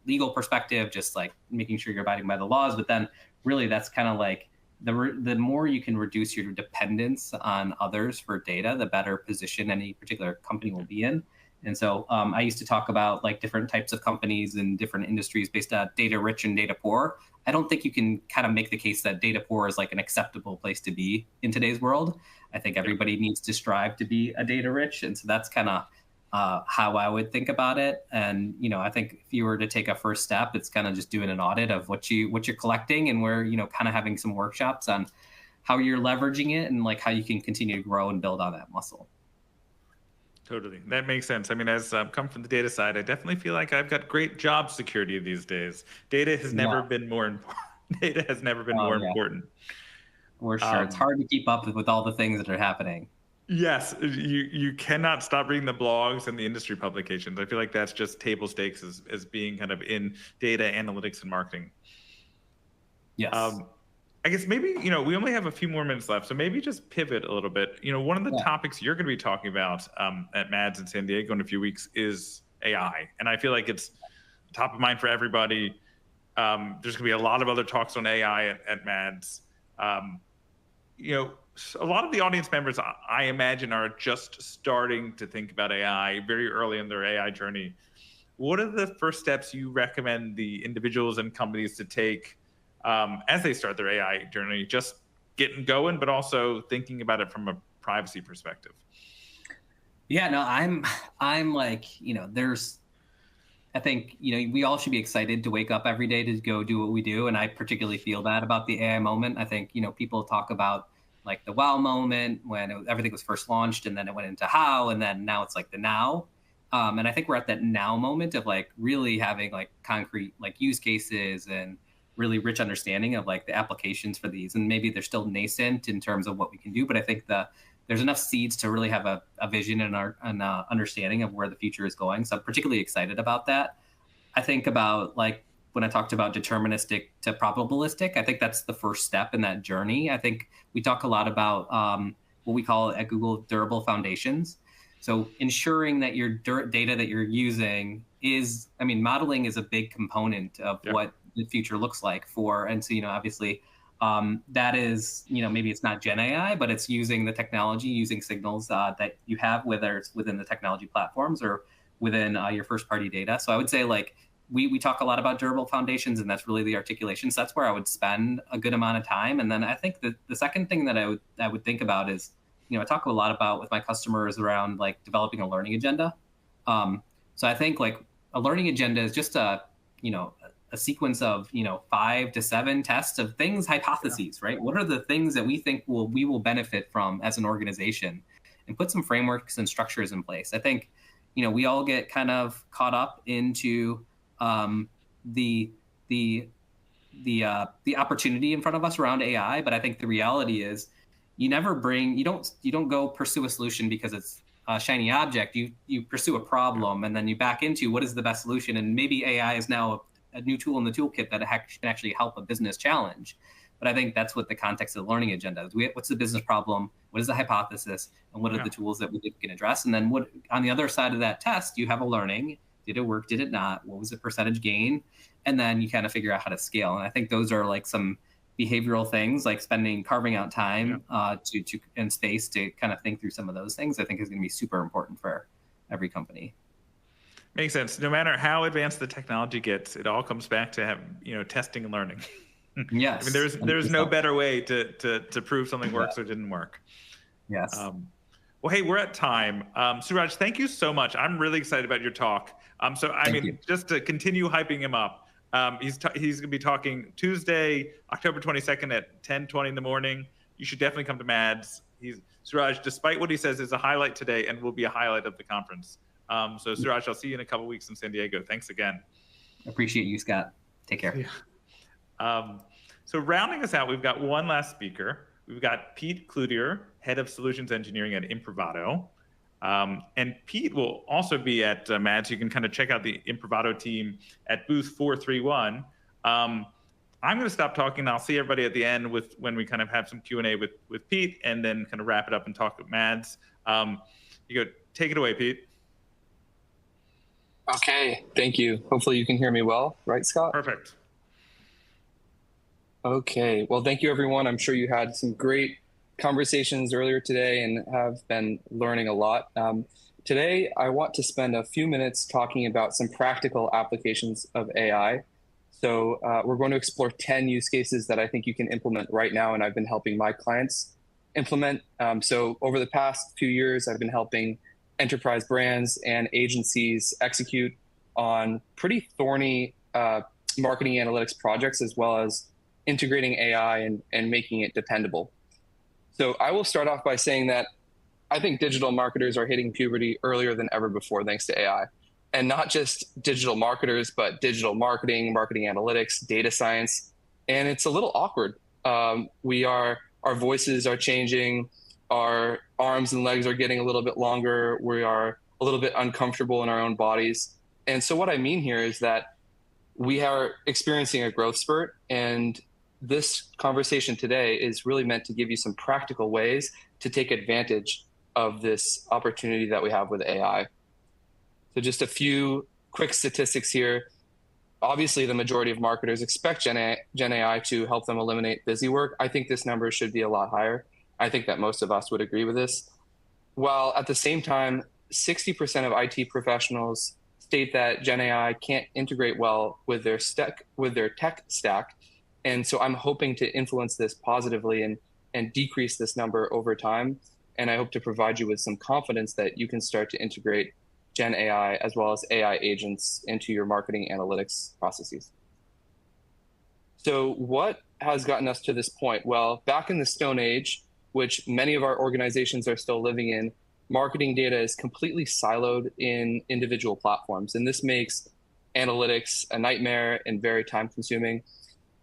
Speaker 3: legal perspective, just like making sure you're abiding by the laws, but then really that's kind of like the more you can reduce your dependence on others for data, the better position any particular company will be in. And so I used to talk about like different types of companies and different industries based on data rich and data poor. I don't think you can kind of make the case that data poor is like an acceptable place to be in today's world. I think everybody needs to strive to be a data rich. And so that's kind of how I would think about it. And, I think if you were to take a first step, it's kind of just doing an audit of what you're collecting and where, kind of having some workshops on how you're leveraging it and like how you can continue to grow and build on that muscle.
Speaker 1: Totally. That makes sense. As I've come from the data side, I definitely feel like I've got great job security these days. Data has never been more important. Data has never been more important.
Speaker 3: For sure. It's hard to keep up with all the things that are happening.
Speaker 1: Yes. You cannot stop reading the blogs and the industry publications. I feel like that's just table stakes as being kind of in data analytics and marketing.
Speaker 3: Yes.
Speaker 1: I guess maybe, we only have a few more minutes left, so maybe just pivot a little bit. One of the topics you're going to be talking about at MADS in San Diego in a few weeks is AI. And I feel like it's top of mind for everybody. There's going to be a lot of other talks on AI at MADS. A lot of the audience members, I imagine, are just starting to think about AI very early in their AI journey. What are the first steps you recommend the individuals and companies to take as they start their AI journey, just getting going, but also thinking about it from a privacy perspective?
Speaker 3: Yeah, no, I'm like, I think, we all should be excited to wake up every day to go do what we do. And I particularly feel that about the AI moment. I think, people talk about like the wow moment when everything was first launched and then it went into how, and then now it's like the now. And I think we're at that now moment of like really having like concrete like use cases and really rich understanding of like the applications for these. And maybe they're still nascent in terms of what we can do, but I think the there's enough seeds to really have a vision and an understanding of where the future is going. So I'm particularly excited about that. I think about, like, when I talked about deterministic to probabilistic, I think that's the first step in that journey. I think we talk a lot about what we call at Google durable foundations. So ensuring that your data that you're using is, I mean, modeling is a big component of what the future looks like for, and so, obviously that is, maybe it's not Gen AI, but it's using the technology, using signals that you have, whether it's within the technology platforms or within your first party data. So I would say, like, we talk a lot about durable foundations, and that's really the articulation. So that's where I would spend a good amount of time. And then I think that the second thing that I would think about is, I talk a lot about with my customers around, like, developing a learning agenda. So I think, like, a learning agenda is just a sequence of 5 to 7 tests of things, hypotheses, right? What are the things that we think we will benefit from as an organization, and put some frameworks and structures in place. I think we all get kind of caught up into the opportunity in front of us around AI, but I think the reality is you don't go pursue a solution because it's a shiny object. You pursue a problem, and then you back into what is the best solution, and maybe AI is now a new tool in the toolkit that can actually help a business challenge. But I think that's what the context of the learning agenda is. What's the business problem? What is the hypothesis? And what are the tools that we can address? And then what on the other side of that test, you have a learning. Did it work? Did it not? What was the percentage gain? And then you kind of figure out how to scale. And I think those are, like, some behavioral things, like carving out time and space to kind of think through some of those things. I think is going to be super important for every company.
Speaker 1: Makes sense. No matter how advanced the technology gets, it all comes back to testing and learning.
Speaker 3: Yes.
Speaker 1: I mean, there's no better way to prove something works or didn't work.
Speaker 3: Yes.
Speaker 1: Well, hey, we're at time. Suraj, thank you so much. I'm really excited about your talk.
Speaker 3: Thank you.
Speaker 1: Just to continue hyping him up, he's going to be talking Tuesday, October 22nd at 10:20 in the morning. You should definitely come to MADS. Suraj, despite what he says, is a highlight today and will be a highlight of the conference. So Suraj, I'll see you in a couple weeks in San Diego. Thanks again.
Speaker 3: Appreciate you, Scott. Take care.
Speaker 1: Yeah. So rounding us out, we've got one last speaker. We've got Pete Cloutier, Head of Solutions Engineering at Imprivado. And Pete will also be at MADS. You can kind of check out the Imprivado team at booth 431. I'm going to stop talking. I'll see everybody at the end when we kind of have some Q&A with Pete, and then kind of wrap it up and talk with MADS. Take it away, Pete.
Speaker 4: Okay, thank you. Hopefully you can hear me well, right, Scott?
Speaker 1: Perfect.
Speaker 4: Okay, well, thank you, everyone. I'm sure you had some great conversations earlier today and have been learning a lot. Today, I want to spend a few minutes talking about some practical applications of AI. So we're going to explore 10 use cases that I think you can implement right now, and I've been helping my clients implement. So over the past few years, I've been helping enterprise brands and agencies execute on pretty thorny marketing analytics projects, as well as integrating AI and making it dependable. So I will start off by saying that I think digital marketers are hitting puberty earlier than ever before, thanks to AI. And not just digital marketers, but digital marketing, marketing analytics, data science. And it's a little awkward. Our voices are changing, our arms and legs are getting a little bit longer, we are a little bit uncomfortable in our own bodies. And so what I mean here is that we are experiencing a growth spurt, and this conversation today is really meant to give you some practical ways to take advantage of this opportunity that we have with AI. So just a few quick statistics here. Obviously, the majority of marketers expect Gen AI to help them eliminate busy work. I think this number should be a lot higher. I think that most of us would agree with this. While at the same time, 60% of IT professionals state that Gen AI can't integrate well with their tech stack. And so I'm hoping to influence this positively and decrease this number over time. And I hope to provide you with some confidence that you can start to integrate Gen AI as well as AI agents into your marketing analytics processes. So what has gotten us to this point? Well, back in the Stone Age, which many of our organizations are still living in, marketing data is completely siloed in individual platforms. And this makes analytics a nightmare and very time consuming.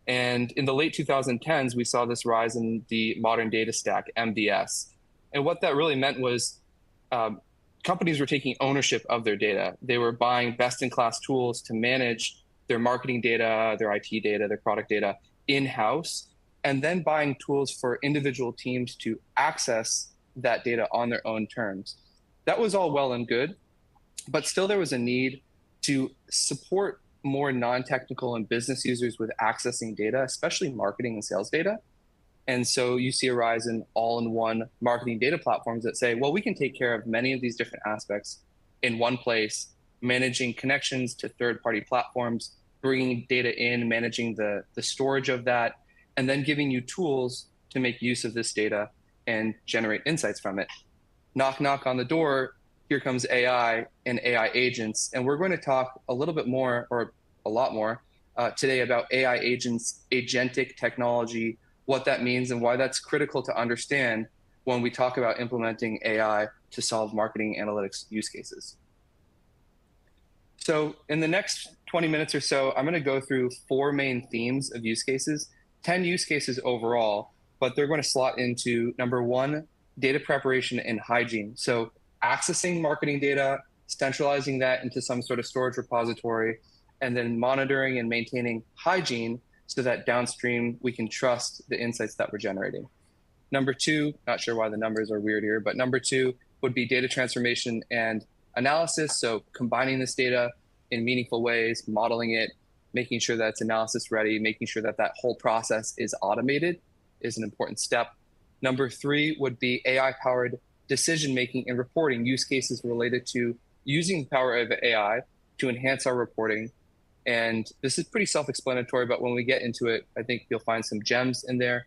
Speaker 4: And in the late 2010s, we saw this rise in the modern data stack, MDS. And what that really meant was companies were taking ownership of their data. They were buying best-in-class tools to manage their marketing data, their IT data, their product data in-house, and then buying tools for individual teams to access that data on their own terms. That was all well and good, but still there was a need to support more non-technical and business users with accessing data, especially marketing and sales data. And so you see a rise in all-in-one marketing data platforms that say, well, we can take care of many of these different aspects in one place, managing connections to third-party platforms, bringing data in, managing the storage of that, and then giving you tools to make use of this data and generate insights from it. Knock, knock on the door, here comes AI and AI agents. And we're going to talk a little bit more, or a lot more, today about AI agents, agentic technology, what that means and why that's critical to understand when we talk about implementing AI to solve marketing analytics use cases. So in the next 20 minutes or so, I'm going to go through 4 main themes of use cases, 10 use cases overall, but they're going to slot into number 1, data preparation and hygiene. So accessing marketing data, centralizing that into some sort of storage repository, and then monitoring and maintaining hygiene so that downstream we can trust the insights that we're generating. Number 2, not sure why the numbers are weird here, but number 2 would be data transformation and analysis. So combining this data in meaningful ways, modeling it, making sure that it's analysis ready, making sure that that whole process is automated is an important step. Number 3 would be AI-powered decision-making and reporting, use cases related to using the power of AI to enhance our reporting. And this is pretty self-explanatory, but when we get into it, I think you'll find some gems in there.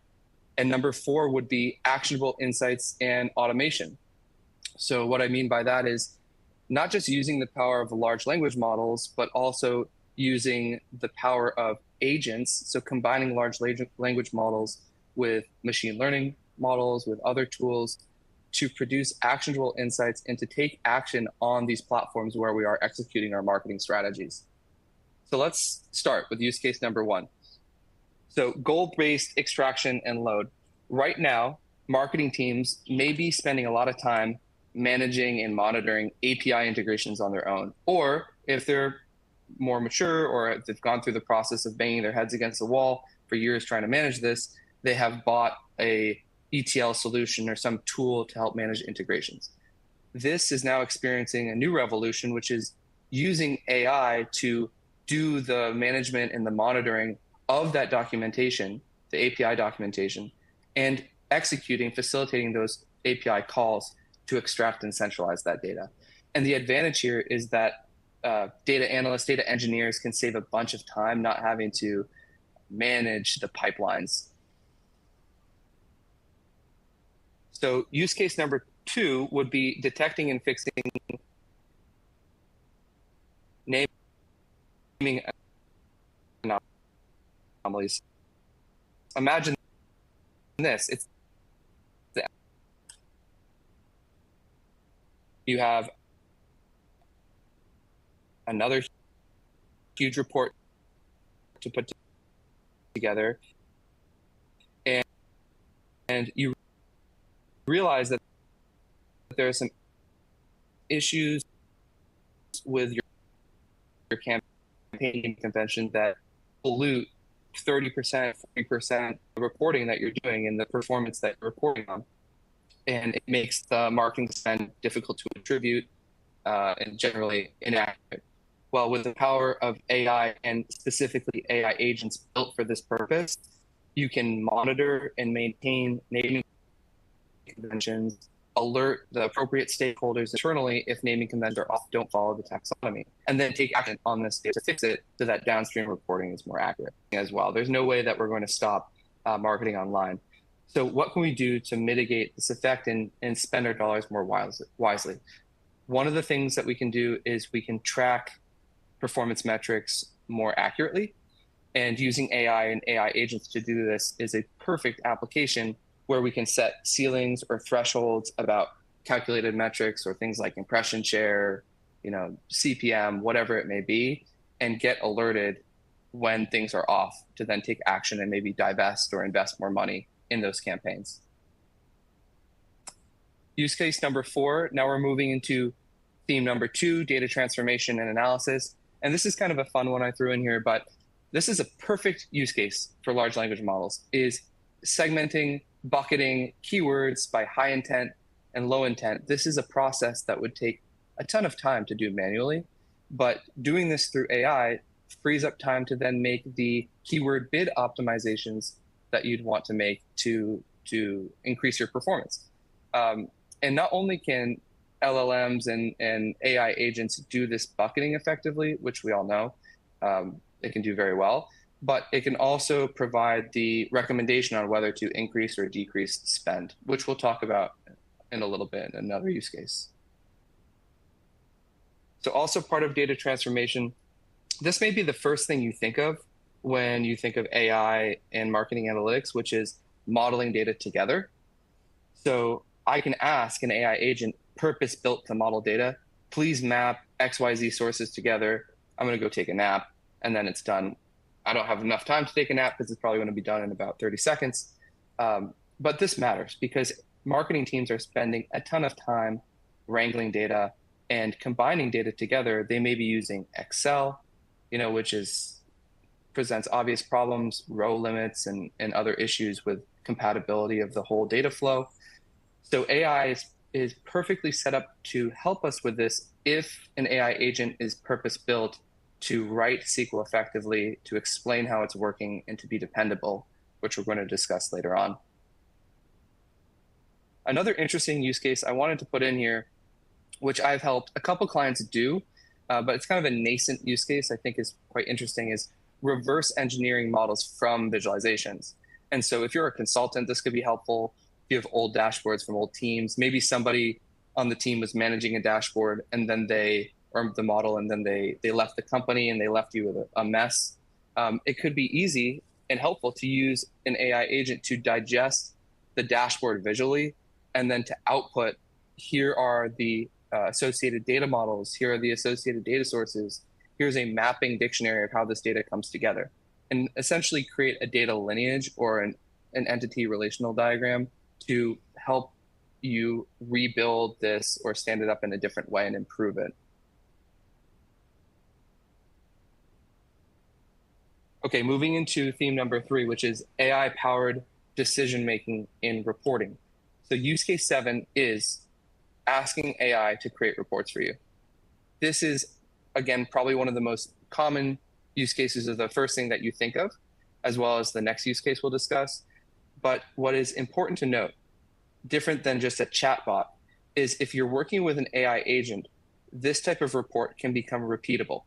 Speaker 4: And number 4 would be actionable insights and automation. So what I mean by that is not just using the power of large language models, but also using the power of agents. So combining large language models with machine learning models, with other tools to produce actionable insights and to take action on these platforms where we are executing our marketing strategies. So let's start with use case number 1. So goal-based extraction and load. Right now, marketing teams may be spending a lot of time managing and monitoring API integrations on their own. Or if they're more mature or if they've gone through the process of banging their heads against the wall for years trying to manage this, they have bought a ETL solution or some tool to help manage integrations. This is now experiencing a new revolution, which is using AI to do the management and the monitoring of that documentation, the API documentation, and executing, facilitating those API calls to extract and centralize that data. And the advantage here is that data analysts, data engineers can save a bunch of time not having to manage the pipelines. So use case number 2 would be detecting and fixing naming anomalies. Imagine this. You have another huge report to put together, and you realize that there are some issues with your campaign convention that pollute 30%, 40% reporting that you're doing and the performance that you're reporting on. And it makes the marketing spend difficult to attribute and generally inaccurate. Well, with the power of AI and specifically AI agents built for this purpose, you can monitor and maintain naming conventions, alert the appropriate stakeholders internally if naming conventions don't follow the taxonomy, and then take action on this data to fix it so that downstream reporting is more accurate as well. There's no way that we're going to stop marketing online. So what can we do to mitigate this effect and spend our dollars more wisely? One of the things that we can do is we can track performance metrics more accurately. And using AI and AI agents to do this is a perfect application where we can set ceilings or thresholds about calculated metrics or things like impression share, CPM, whatever it may be, and get alerted when things are off to then take action and maybe divest or invest more money in those campaigns. Use case number 4, now we're moving into theme number 2, data transformation and analysis. And this is kind of a fun one I threw in here, but this is a perfect use case for large language models, is segmenting, bucketing keywords by high intent and low intent. This is a process that would take a ton of time to do manually, but doing this through AI frees up time to then make the keyword bid optimizations that you'd want to make to increase your performance. And not only can LLMs and AI agents do this bucketing effectively, which we all know it can do very well, but it can also provide the recommendation on whether to increase or decrease spend, which we'll talk about in a little bit in another use case. So also part of data transformation, this may be the first thing you think of when you think of AI and marketing analytics, which is modeling data together. So I can ask an AI agent purpose-built to model data, please map XYZ sources together. I'm going to go take a nap, and then it's done. I don't have enough time to take a nap because it's probably going to be done in about 30 seconds. But this matters because marketing teams are spending a ton of time wrangling data and combining data together. They may be using Excel, which presents obvious problems, row limits, and other issues with compatibility of the whole data flow. So AI is perfectly set up to help us with this if an AI agent is purpose-built to write SQL effectively, to explain how it's working, and to be dependable, which we're going to discuss later on. Another interesting use case I wanted to put in here, which I've helped a couple clients do, but it's kind of a nascent use case I think is quite interesting, is reverse engineering models from visualizations. And so if you're a consultant, this could be helpful. If you have old dashboards from old teams, maybe somebody on the team was managing a dashboard and then or the model, and then they left the company and they left you with a mess. It could be easy and helpful to use an AI agent to digest the dashboard visually and then to output, here are the associated data models, here are the associated data sources, here's a mapping dictionary of how this data comes together, and essentially create a data lineage or an entity relational diagram to help you rebuild this or stand it up in a different way and improve it. Okay, moving into theme number 3, which is AI-powered decision-making in reporting. So use case 7 is asking AI to create reports for you. This is, again, probably one of the most common use cases of the first thing that you think of, as well as the next use case we'll discuss. But what is important to note, different than just a chatbot, is if you're working with an AI agent, this type of report can become repeatable.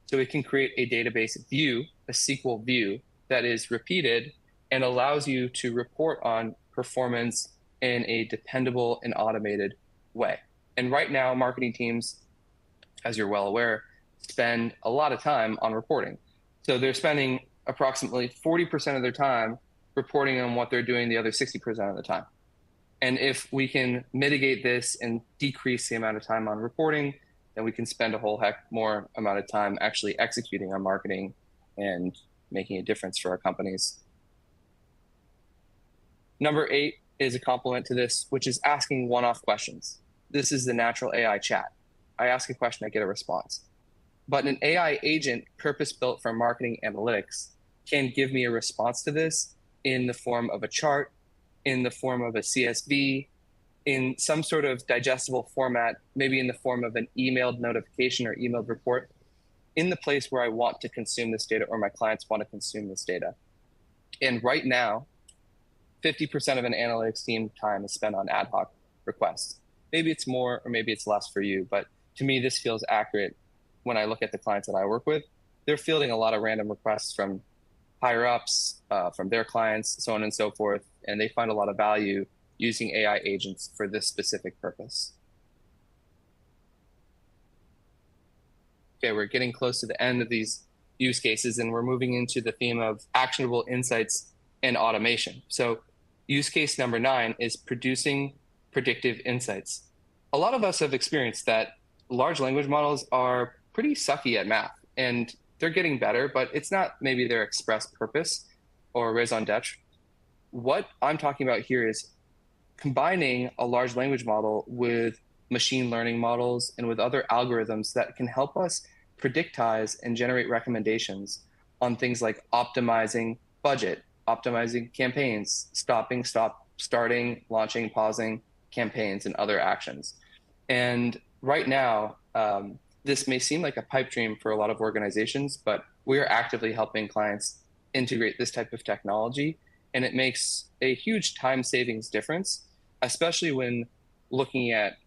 Speaker 4: So it can create a database view, a SQL view that is repeated and allows you to report on performance in a dependable and automated way. And right now, marketing teams, as you're well aware, spend a lot of time on reporting. So they're spending approximately 40% of their time reporting on what they're doing the other 60% of the time. And if we can mitigate this and decrease the amount of time on reporting, then we can spend a whole heck more amount of time actually executing our marketing and making a difference for our companies. Number 8 is a complement to this, which is asking one-off questions. This is the natural AI chat. I ask a question, I get a response. But an AI agent purpose-built for marketing analytics can give me a response to this in the form of a chart, in the form of a CSV, in some sort of digestible format, maybe in the form of an emailed notification or emailed report, in the place where I want to consume this data or my clients want to consume this data. And right now, 50% of an analytics team time is spent on ad hoc requests. Maybe it's more or maybe it's less for you, but to me, this feels accurate when I look at the clients that I work with. They're fielding a lot of random requests from higher ups, from their clients, so on and so forth, and they find a lot of value using AI agents for this specific purpose. Okay, we're getting close to the end of these use cases, and we're moving into the theme of actionable insights and automation. So use case number 9 is producing predictive insights. A lot of us have experienced that large language models are pretty sucky at math, and they're getting better, but it's not maybe their express purpose or raison d'etre. What I'm talking about here is combining a large language model with machine learning models and with other algorithms that can help us predictize and generate recommendations on things like optimizing budget, optimizing campaigns, starting, launching, pausing campaigns, and other actions. And right now, this may seem like a pipe dream for a lot of organizations, but we are actively helping clients integrate this type of technology. And it makes a huge time savings difference, especially when looking at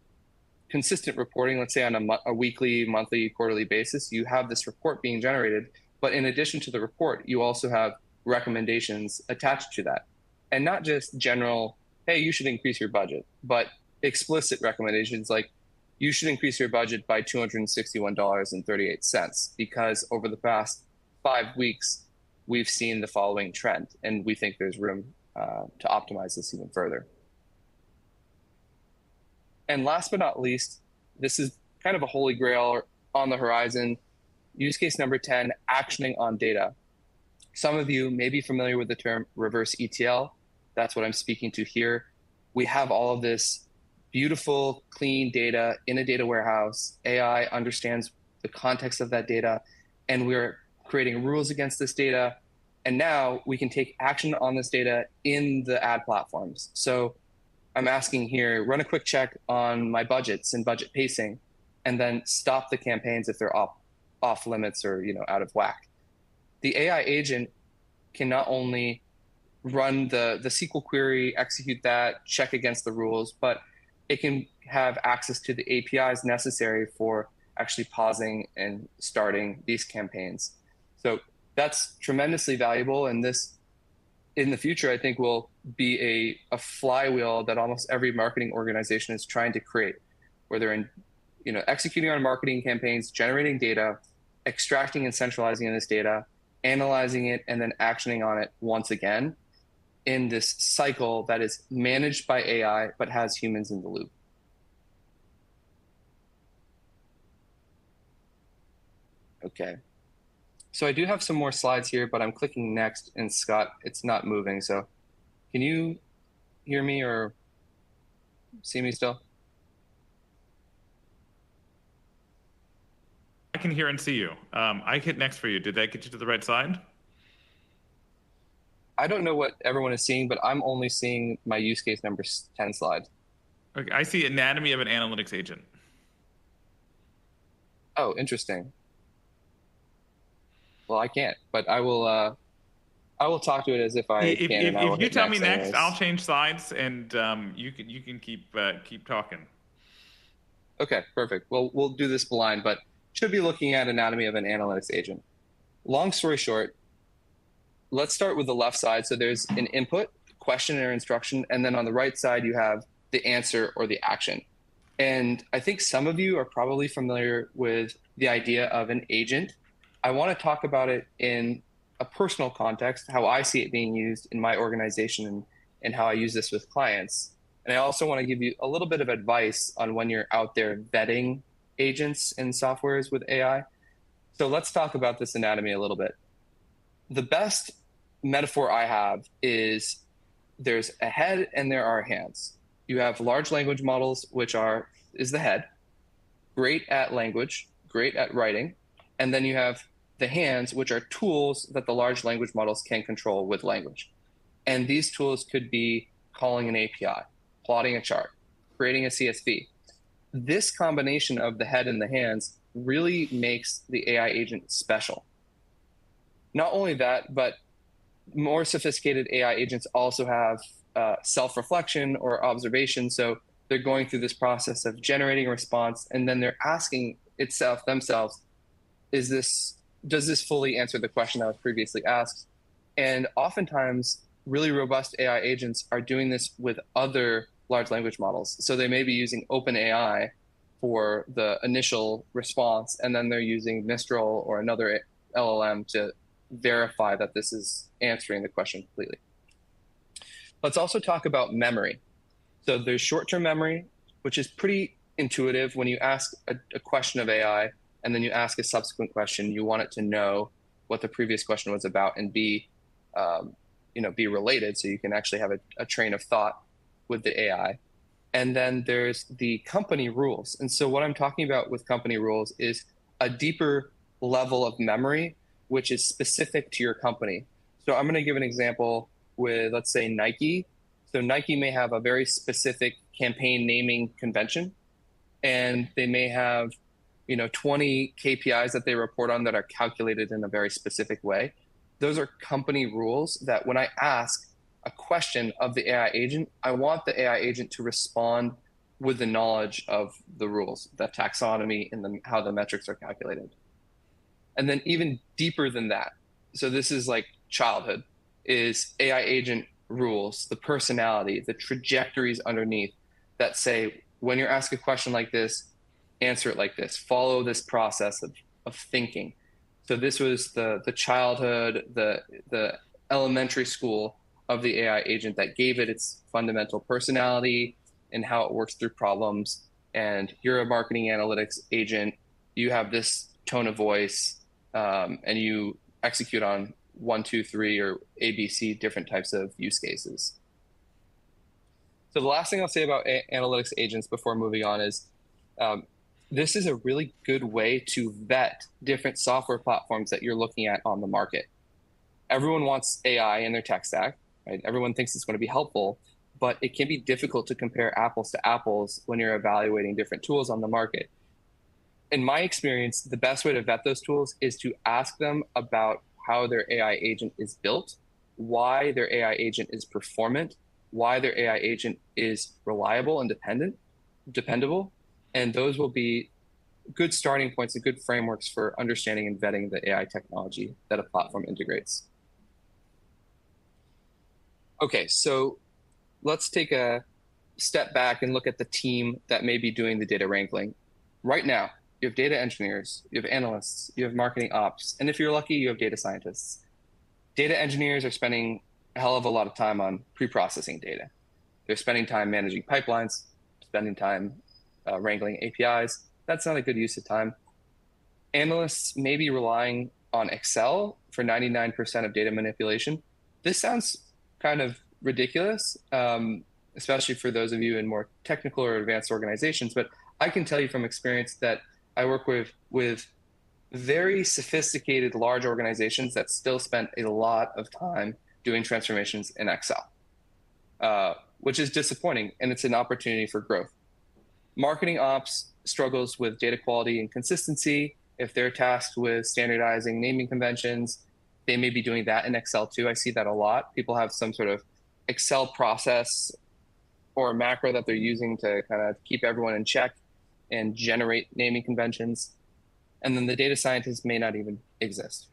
Speaker 4: consistent reporting, let's say on a weekly, monthly, quarterly basis. You have this report being generated, but in addition to the report, you also have recommendations attached to that. And not just general, hey, you should increase your budget, but explicit recommendations like you should increase your budget by $261.38 because over the past 5 weeks, we've seen the following trend, and we think there's room to optimize this even further. And last but not least, this is kind of a holy grail on the horizon. Use case number 10, actioning on data. Some of you may be familiar with the term reverse ETL. That's what I'm speaking to here. We have all of this beautiful, clean data in a data warehouse. AI understands the context of that data, and we're creating rules against this data. And now we can take action on this data in the ad platforms. So I'm asking here, run a quick check on my budgets and budget pacing, and then stop the campaigns if they're off limits or out of whack. The AI agent can not only run the SQL query, execute that, check against the rules, but it can have access to the APIs necessary for actually pausing and starting these campaigns. So that's tremendously valuable, and this in the future I think will be a flywheel that almost every marketing organization is trying to create, where they're executing on marketing campaigns, generating data, extracting and centralizing this data, analyzing it, and then actioning on it once again in this cycle that is managed by AI but has humans in the loop. Okay. So I do have some more slides here, but I'm clicking next, and Scott, it's not moving. So can you hear me or see me still?
Speaker 1: I can hear and see you. I hit next for you. Did that get you to the right side?
Speaker 4: I don't know what everyone is seeing, but I'm only seeing my use case number 10 slide.
Speaker 1: Okay, I see anatomy of an analytics agent.
Speaker 4: Oh, interesting. Well, I can't, but I will talk to it as if I can.
Speaker 1: If you tell me next, I'll change slides, and you can keep talking.
Speaker 4: Okay, perfect. Well, we'll do this blind, but should be looking at anatomy of an analytics agent. Long story short, let's start with the left side. So there's an input, question or instruction, and then on the right side you have the answer or the action. And I think some of you are probably familiar with the idea of an agent. I want to talk about it in a personal context, how I see it being used in my organization and how I use this with clients. And I also want to give you a little bit of advice on when you're out there vetting agents and softwares with AI. So let's talk about this anatomy a little bit. The best metaphor I have is there's a head and there are hands. You have large language models, which is the head, great at language, great at writing. And then you have the hands, which are tools that the large language models can control with language. And these tools could be calling an API, plotting a chart, creating a CSV. This combination of the head and the hands really makes the AI agent special. Not only that, but more sophisticated AI agents also have self-reflection or observation. So they're going through this process of generating a response, and then they're asking themselves, does this fully answer the question that was previously asked? And oftentimes, really robust AI agents are doing this with other large language models. So they may be using OpenAI for the initial response, and then they're using Mistral or another LLM to verify that this is answering the question completely. Let's also talk about memory. So there's short-term memory, which is pretty intuitive. When you ask a question of AI and then you ask a subsequent question, you want it to know what the previous question was about and be related, so you can actually have a train of thought. with the AI. And then there's the company rules. And so what I'm talking about with company rules is a deeper level of memory, which is specific to your company. So I'm going to give an example with, let's say, Nike. So Nike may have a very specific campaign naming convention, and they may have 20 KPIs that they report on that are calculated in a very specific way. Those are company rules that when I ask a question of the AI agent, I want the AI agent to respond with the knowledge of the rules, the taxonomy, and how the metrics are calculated. And then even deeper than that, so this is like childhood, is AI agent rules, the personality, the trajectories underneath that say, when you're asked a question like this, answer it like this, follow this process of thinking. So this was the childhood, the elementary school of the AI agent that gave it its fundamental personality and how it works through problems. And you're a marketing analytics agent, you have this tone of voice, and you execute on 1, 2, 3, or ABC different types of use cases. So the last thing I'll say about analytics agents before moving on is this is a really good way to vet different software platforms that you're looking at on the market. Everyone wants AI in their tech stack, right? Everyone thinks it's going to be helpful, but it can be difficult to compare apples to apples when you're evaluating different tools on the market. In my experience, the best way to vet those tools is to ask them about how their AI agent is built, why their AI agent is performant, why their AI agent is reliable and dependable, and those will be good starting points and good frameworks for understanding and vetting the AI technology that a platform integrates. Okay, so let's take a step back and look at the team that may be doing the data wrangling. Right now, you have data engineers, you have analysts, you have marketing ops, and if you're lucky, you have data scientists. Data engineers are spending a hell of a lot of time on pre-processing data. They're spending time managing pipelines, spending time wrangling APIs. That's not a good use of time. Analysts may be relying on Excel for 99% of data manipulation. This sounds kind of ridiculous, especially for those of you in more technical or advanced organizations, but I can tell you from experience that I work with very sophisticated large organizations that still spend a lot of time doing transformations in Excel, which is disappointing, and it's an opportunity for growth. Marketing ops struggles with data quality and consistency. If they're tasked with standardizing naming conventions, they may be doing that in Excel too. I see that a lot. People have some sort of Excel process or a macro that they're using to kind of keep everyone in check and generate naming conventions. And then the data scientists may not even exist.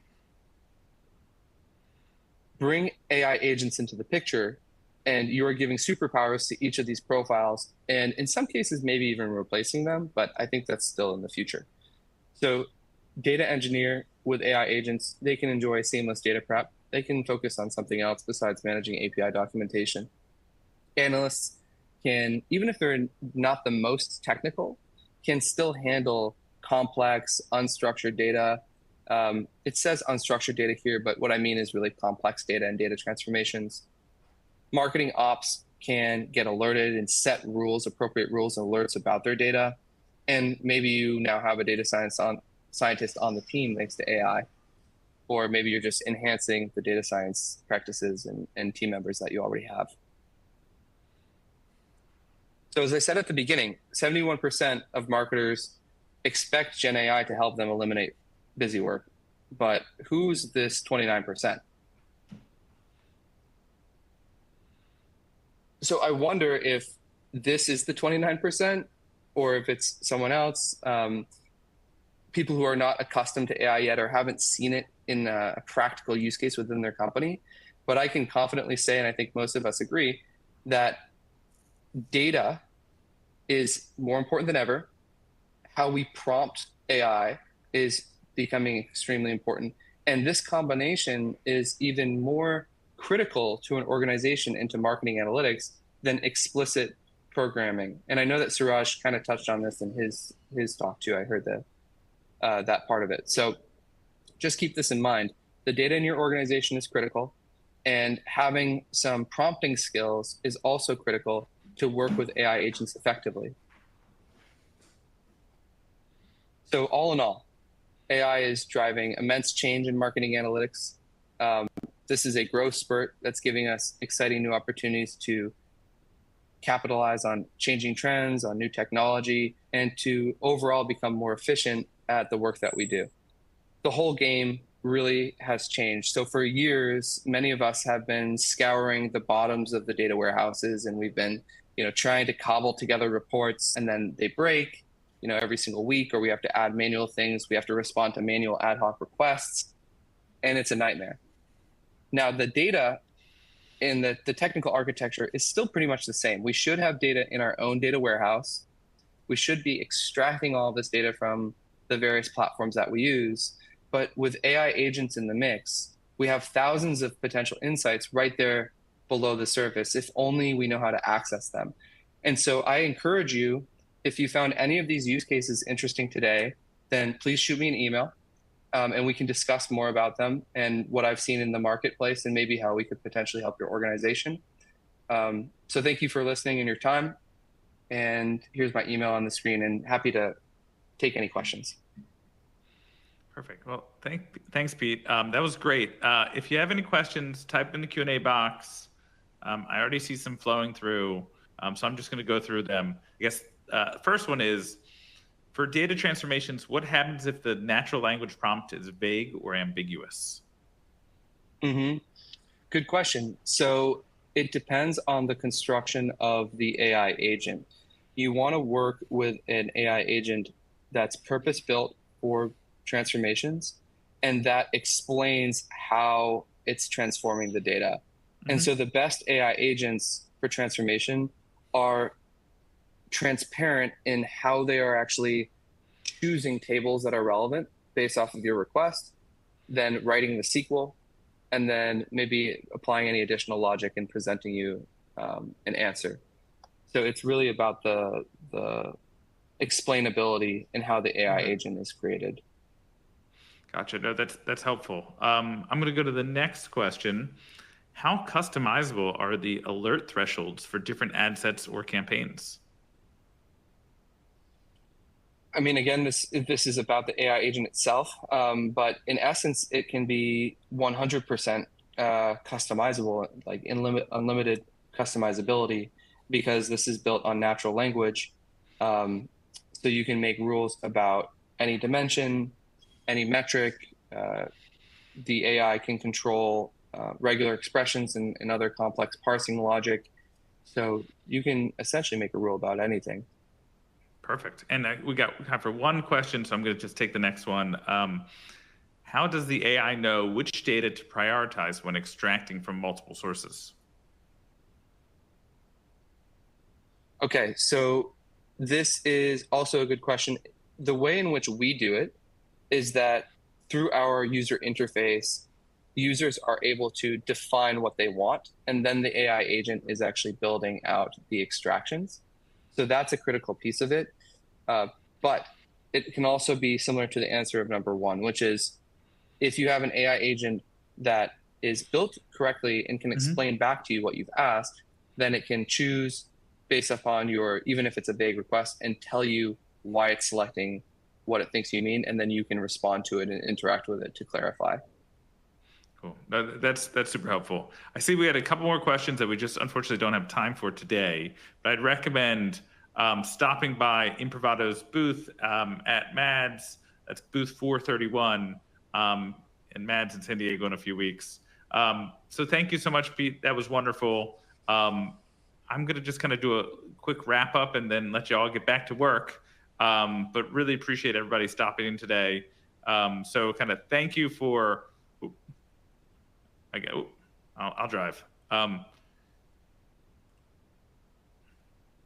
Speaker 4: Bring AI agents into the picture, and you are giving superpowers to each of these profiles, and in some cases, maybe even replacing them, but I think that's still in the future. So data engineer with AI agents, they can enjoy seamless data prep. They can focus on something else besides managing API documentation. Analysts can, even if they're not the most technical, can still handle complex, unstructured data. It says unstructured data here, but what I mean is really complex data and data transformations. Marketing ops can get alerted and set rules, appropriate rules and alerts about their data. And maybe you now have a data scientist on the team thanks to AI, or maybe you're just enhancing the data science practices and team members that you already have. So as I said at the beginning, 71% of marketers expect Gen AI to help them eliminate busy work. But who's this 29%? So I wonder if this is the 29% or if it's someone else. People who are not accustomed to AI yet or haven't seen it in a practical use case within their company. But I can confidently say, and I think most of us agree, that data is more important than ever. How we prompt AI is becoming extremely important. And this combination is even more critical to an organization into marketing analytics than explicit programming. And I know that Suraj kind of touched on this in his talk too. I heard that part of it. So just keep this in mind. The data in your organization is critical, and having some prompting skills is also critical to work with AI agents effectively. So all in all, AI is driving immense change in marketing analytics. This is a growth spurt that's giving us exciting new opportunities to capitalize on changing trends, on new technology, and to overall become more efficient at the work that we do. The whole game really has changed. So for years, many of us have been scouring the bottoms of the data warehouses, and we've been, trying to cobble together reports, and then they break, every single week, or we have to add manual things. We have to respond to manual ad hoc requests, and it's a nightmare. Now, the data in the technical architecture is still pretty much the same. We should have data in our own data warehouse. We should be extracting all this data from the various platforms that we use. But with AI agents in the mix, we have thousands of potential insights right there below the surface, if only we know how to access them. And so I encourage you, if you found any of these use cases interesting today, then please shoot me an email. And we can discuss more about them and what I've seen in the marketplace and maybe how we could potentially help your organization. So thank you for listening and your time. And here's my email on the screen, and happy to take any questions.
Speaker 1: Perfect. Well, thanks, Pete. That was great. If you have any questions, type in the Q&A box. I already see some flowing through, so I'm just going to go through them. I guess first one is, for data transformations, what happens if the natural language prompt is vague or ambiguous?
Speaker 4: Good question. So it depends on the construction of the AI agent. You want to work with an AI agent that's purpose-built for transformations and that explains how it's transforming the data. And so the best AI agents for transformation are transparent in how they are actually choosing tables that are relevant based off of your request, then writing the SQL, and then maybe applying any additional logic and presenting you an answer. So it's really about the explainability and how the AI agent is created.
Speaker 1: Gotcha. No, that's helpful. I'm going to go to the next question. How customizable are the alert thresholds for different ad sets or campaigns?
Speaker 4: I mean, again, this is about the AI agent itself, but in essence, it can be 100% customizable, like unlimited customizability, because this is built on natural language. So you can make rules about any dimension, any metric. The AI can control regular expressions and other complex parsing logic. So you can essentially make a rule about anything.
Speaker 1: Perfect. And we got time for one question, so I'm going to just take the next one. How does the AI know which data to prioritize when extracting from multiple sources?
Speaker 4: Okay, so this is also a good question. The way in which we do it is that through our user interface, users are able to define what they want, and then the AI agent is actually building out the extractions. So that's a critical piece of it. But it can also be similar to the answer of number one, which is if you have an AI agent that is built correctly and can explain back to you what you've asked, then it can choose based upon your, even if it's a vague request, and tell you why it's selecting what it thinks you mean, and then you can respond to it and interact with it to clarify.
Speaker 1: Cool. That's super helpful. I see we had a couple more questions that we just unfortunately don't have time for today, but I'd recommend stopping by Improvado's booth at MADS. That's booth 431 and MADS in San Diego in a few weeks. So thank you so much, Pete. That was wonderful. I'm going to just kind of do a quick wrap up and then let you all get back to work. But really appreciate everybody stopping in today. So kind of thank you for, I'll drive.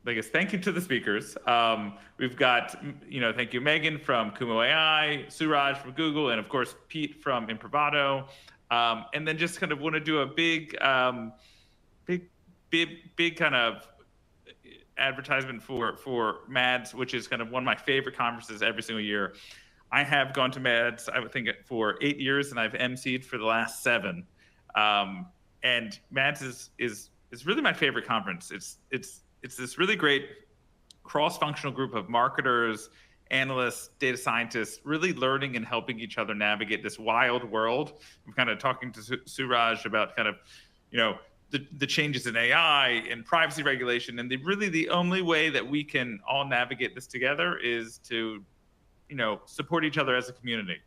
Speaker 1: I guess thank you to the speakers. We've got, thank you, Megan from Kumo AI, Suraj from Google, and of course, Pete from Imprivado. And then just kind of want to do a big kind of advertisement for MADS, which is kind of one of my favorite conferences every single year. I have gone to MADS, I would think, for 8 years, and I've emceed for the last 7. And MADS is really my favorite conference. It's it's this really great cross-functional group of marketers, analysts, data scientists, really learning and helping each other navigate this wild world. I'm kind of talking to Suraj about kind of, the changes in AI and privacy regulation, and really the only way that we can all navigate this together is to, support each other as a community.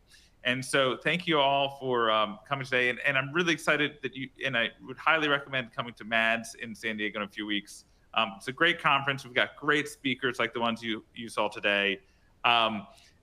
Speaker 1: And so thank you all for coming today. And I'm really excited that and I would highly recommend coming to MADS in San Diego in a few weeks. It's a great conference. We've got great speakers like the ones you saw today.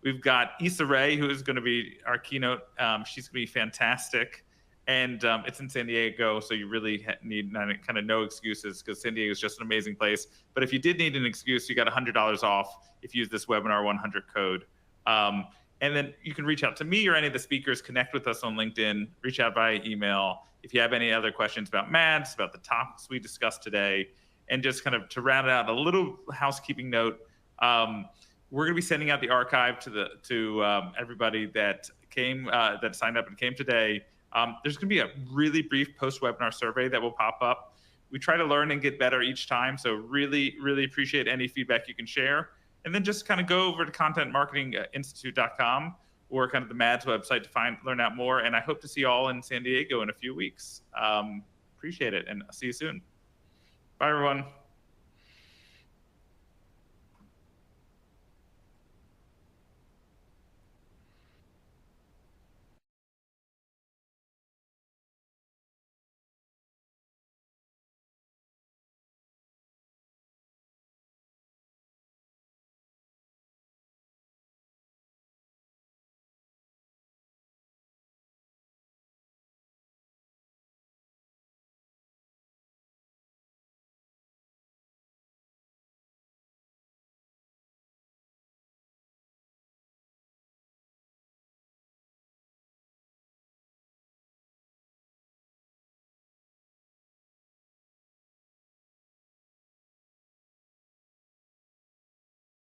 Speaker 1: We've got Issa Rae, who is going to be our keynote. She's going to be fantastic. And it's in San Diego, so you really need kind of no excuses, because San Diego is just an amazing place. But if you did need an excuse, you got $100 off if you use this webinar 100 code. And then you can reach out to me or any of the speakers, connect with us on LinkedIn, reach out via email if you have any other questions about MADS, about the topics we discussed today. And just kind of to round it out, a little housekeeping note. We're going to be sending out the archive to everybody that came, that signed up and came today. There's going to be a really brief post-webinar survey that will pop up. We try to learn and get better each time, so really, really appreciate any feedback you can share. And then just kind of go over to contentmarketinginstitute.com or kind of the MADS website to learn out more. And I hope to see you all in San Diego in a few weeks. Appreciate it, and I'll see you soon. Bye, everyone.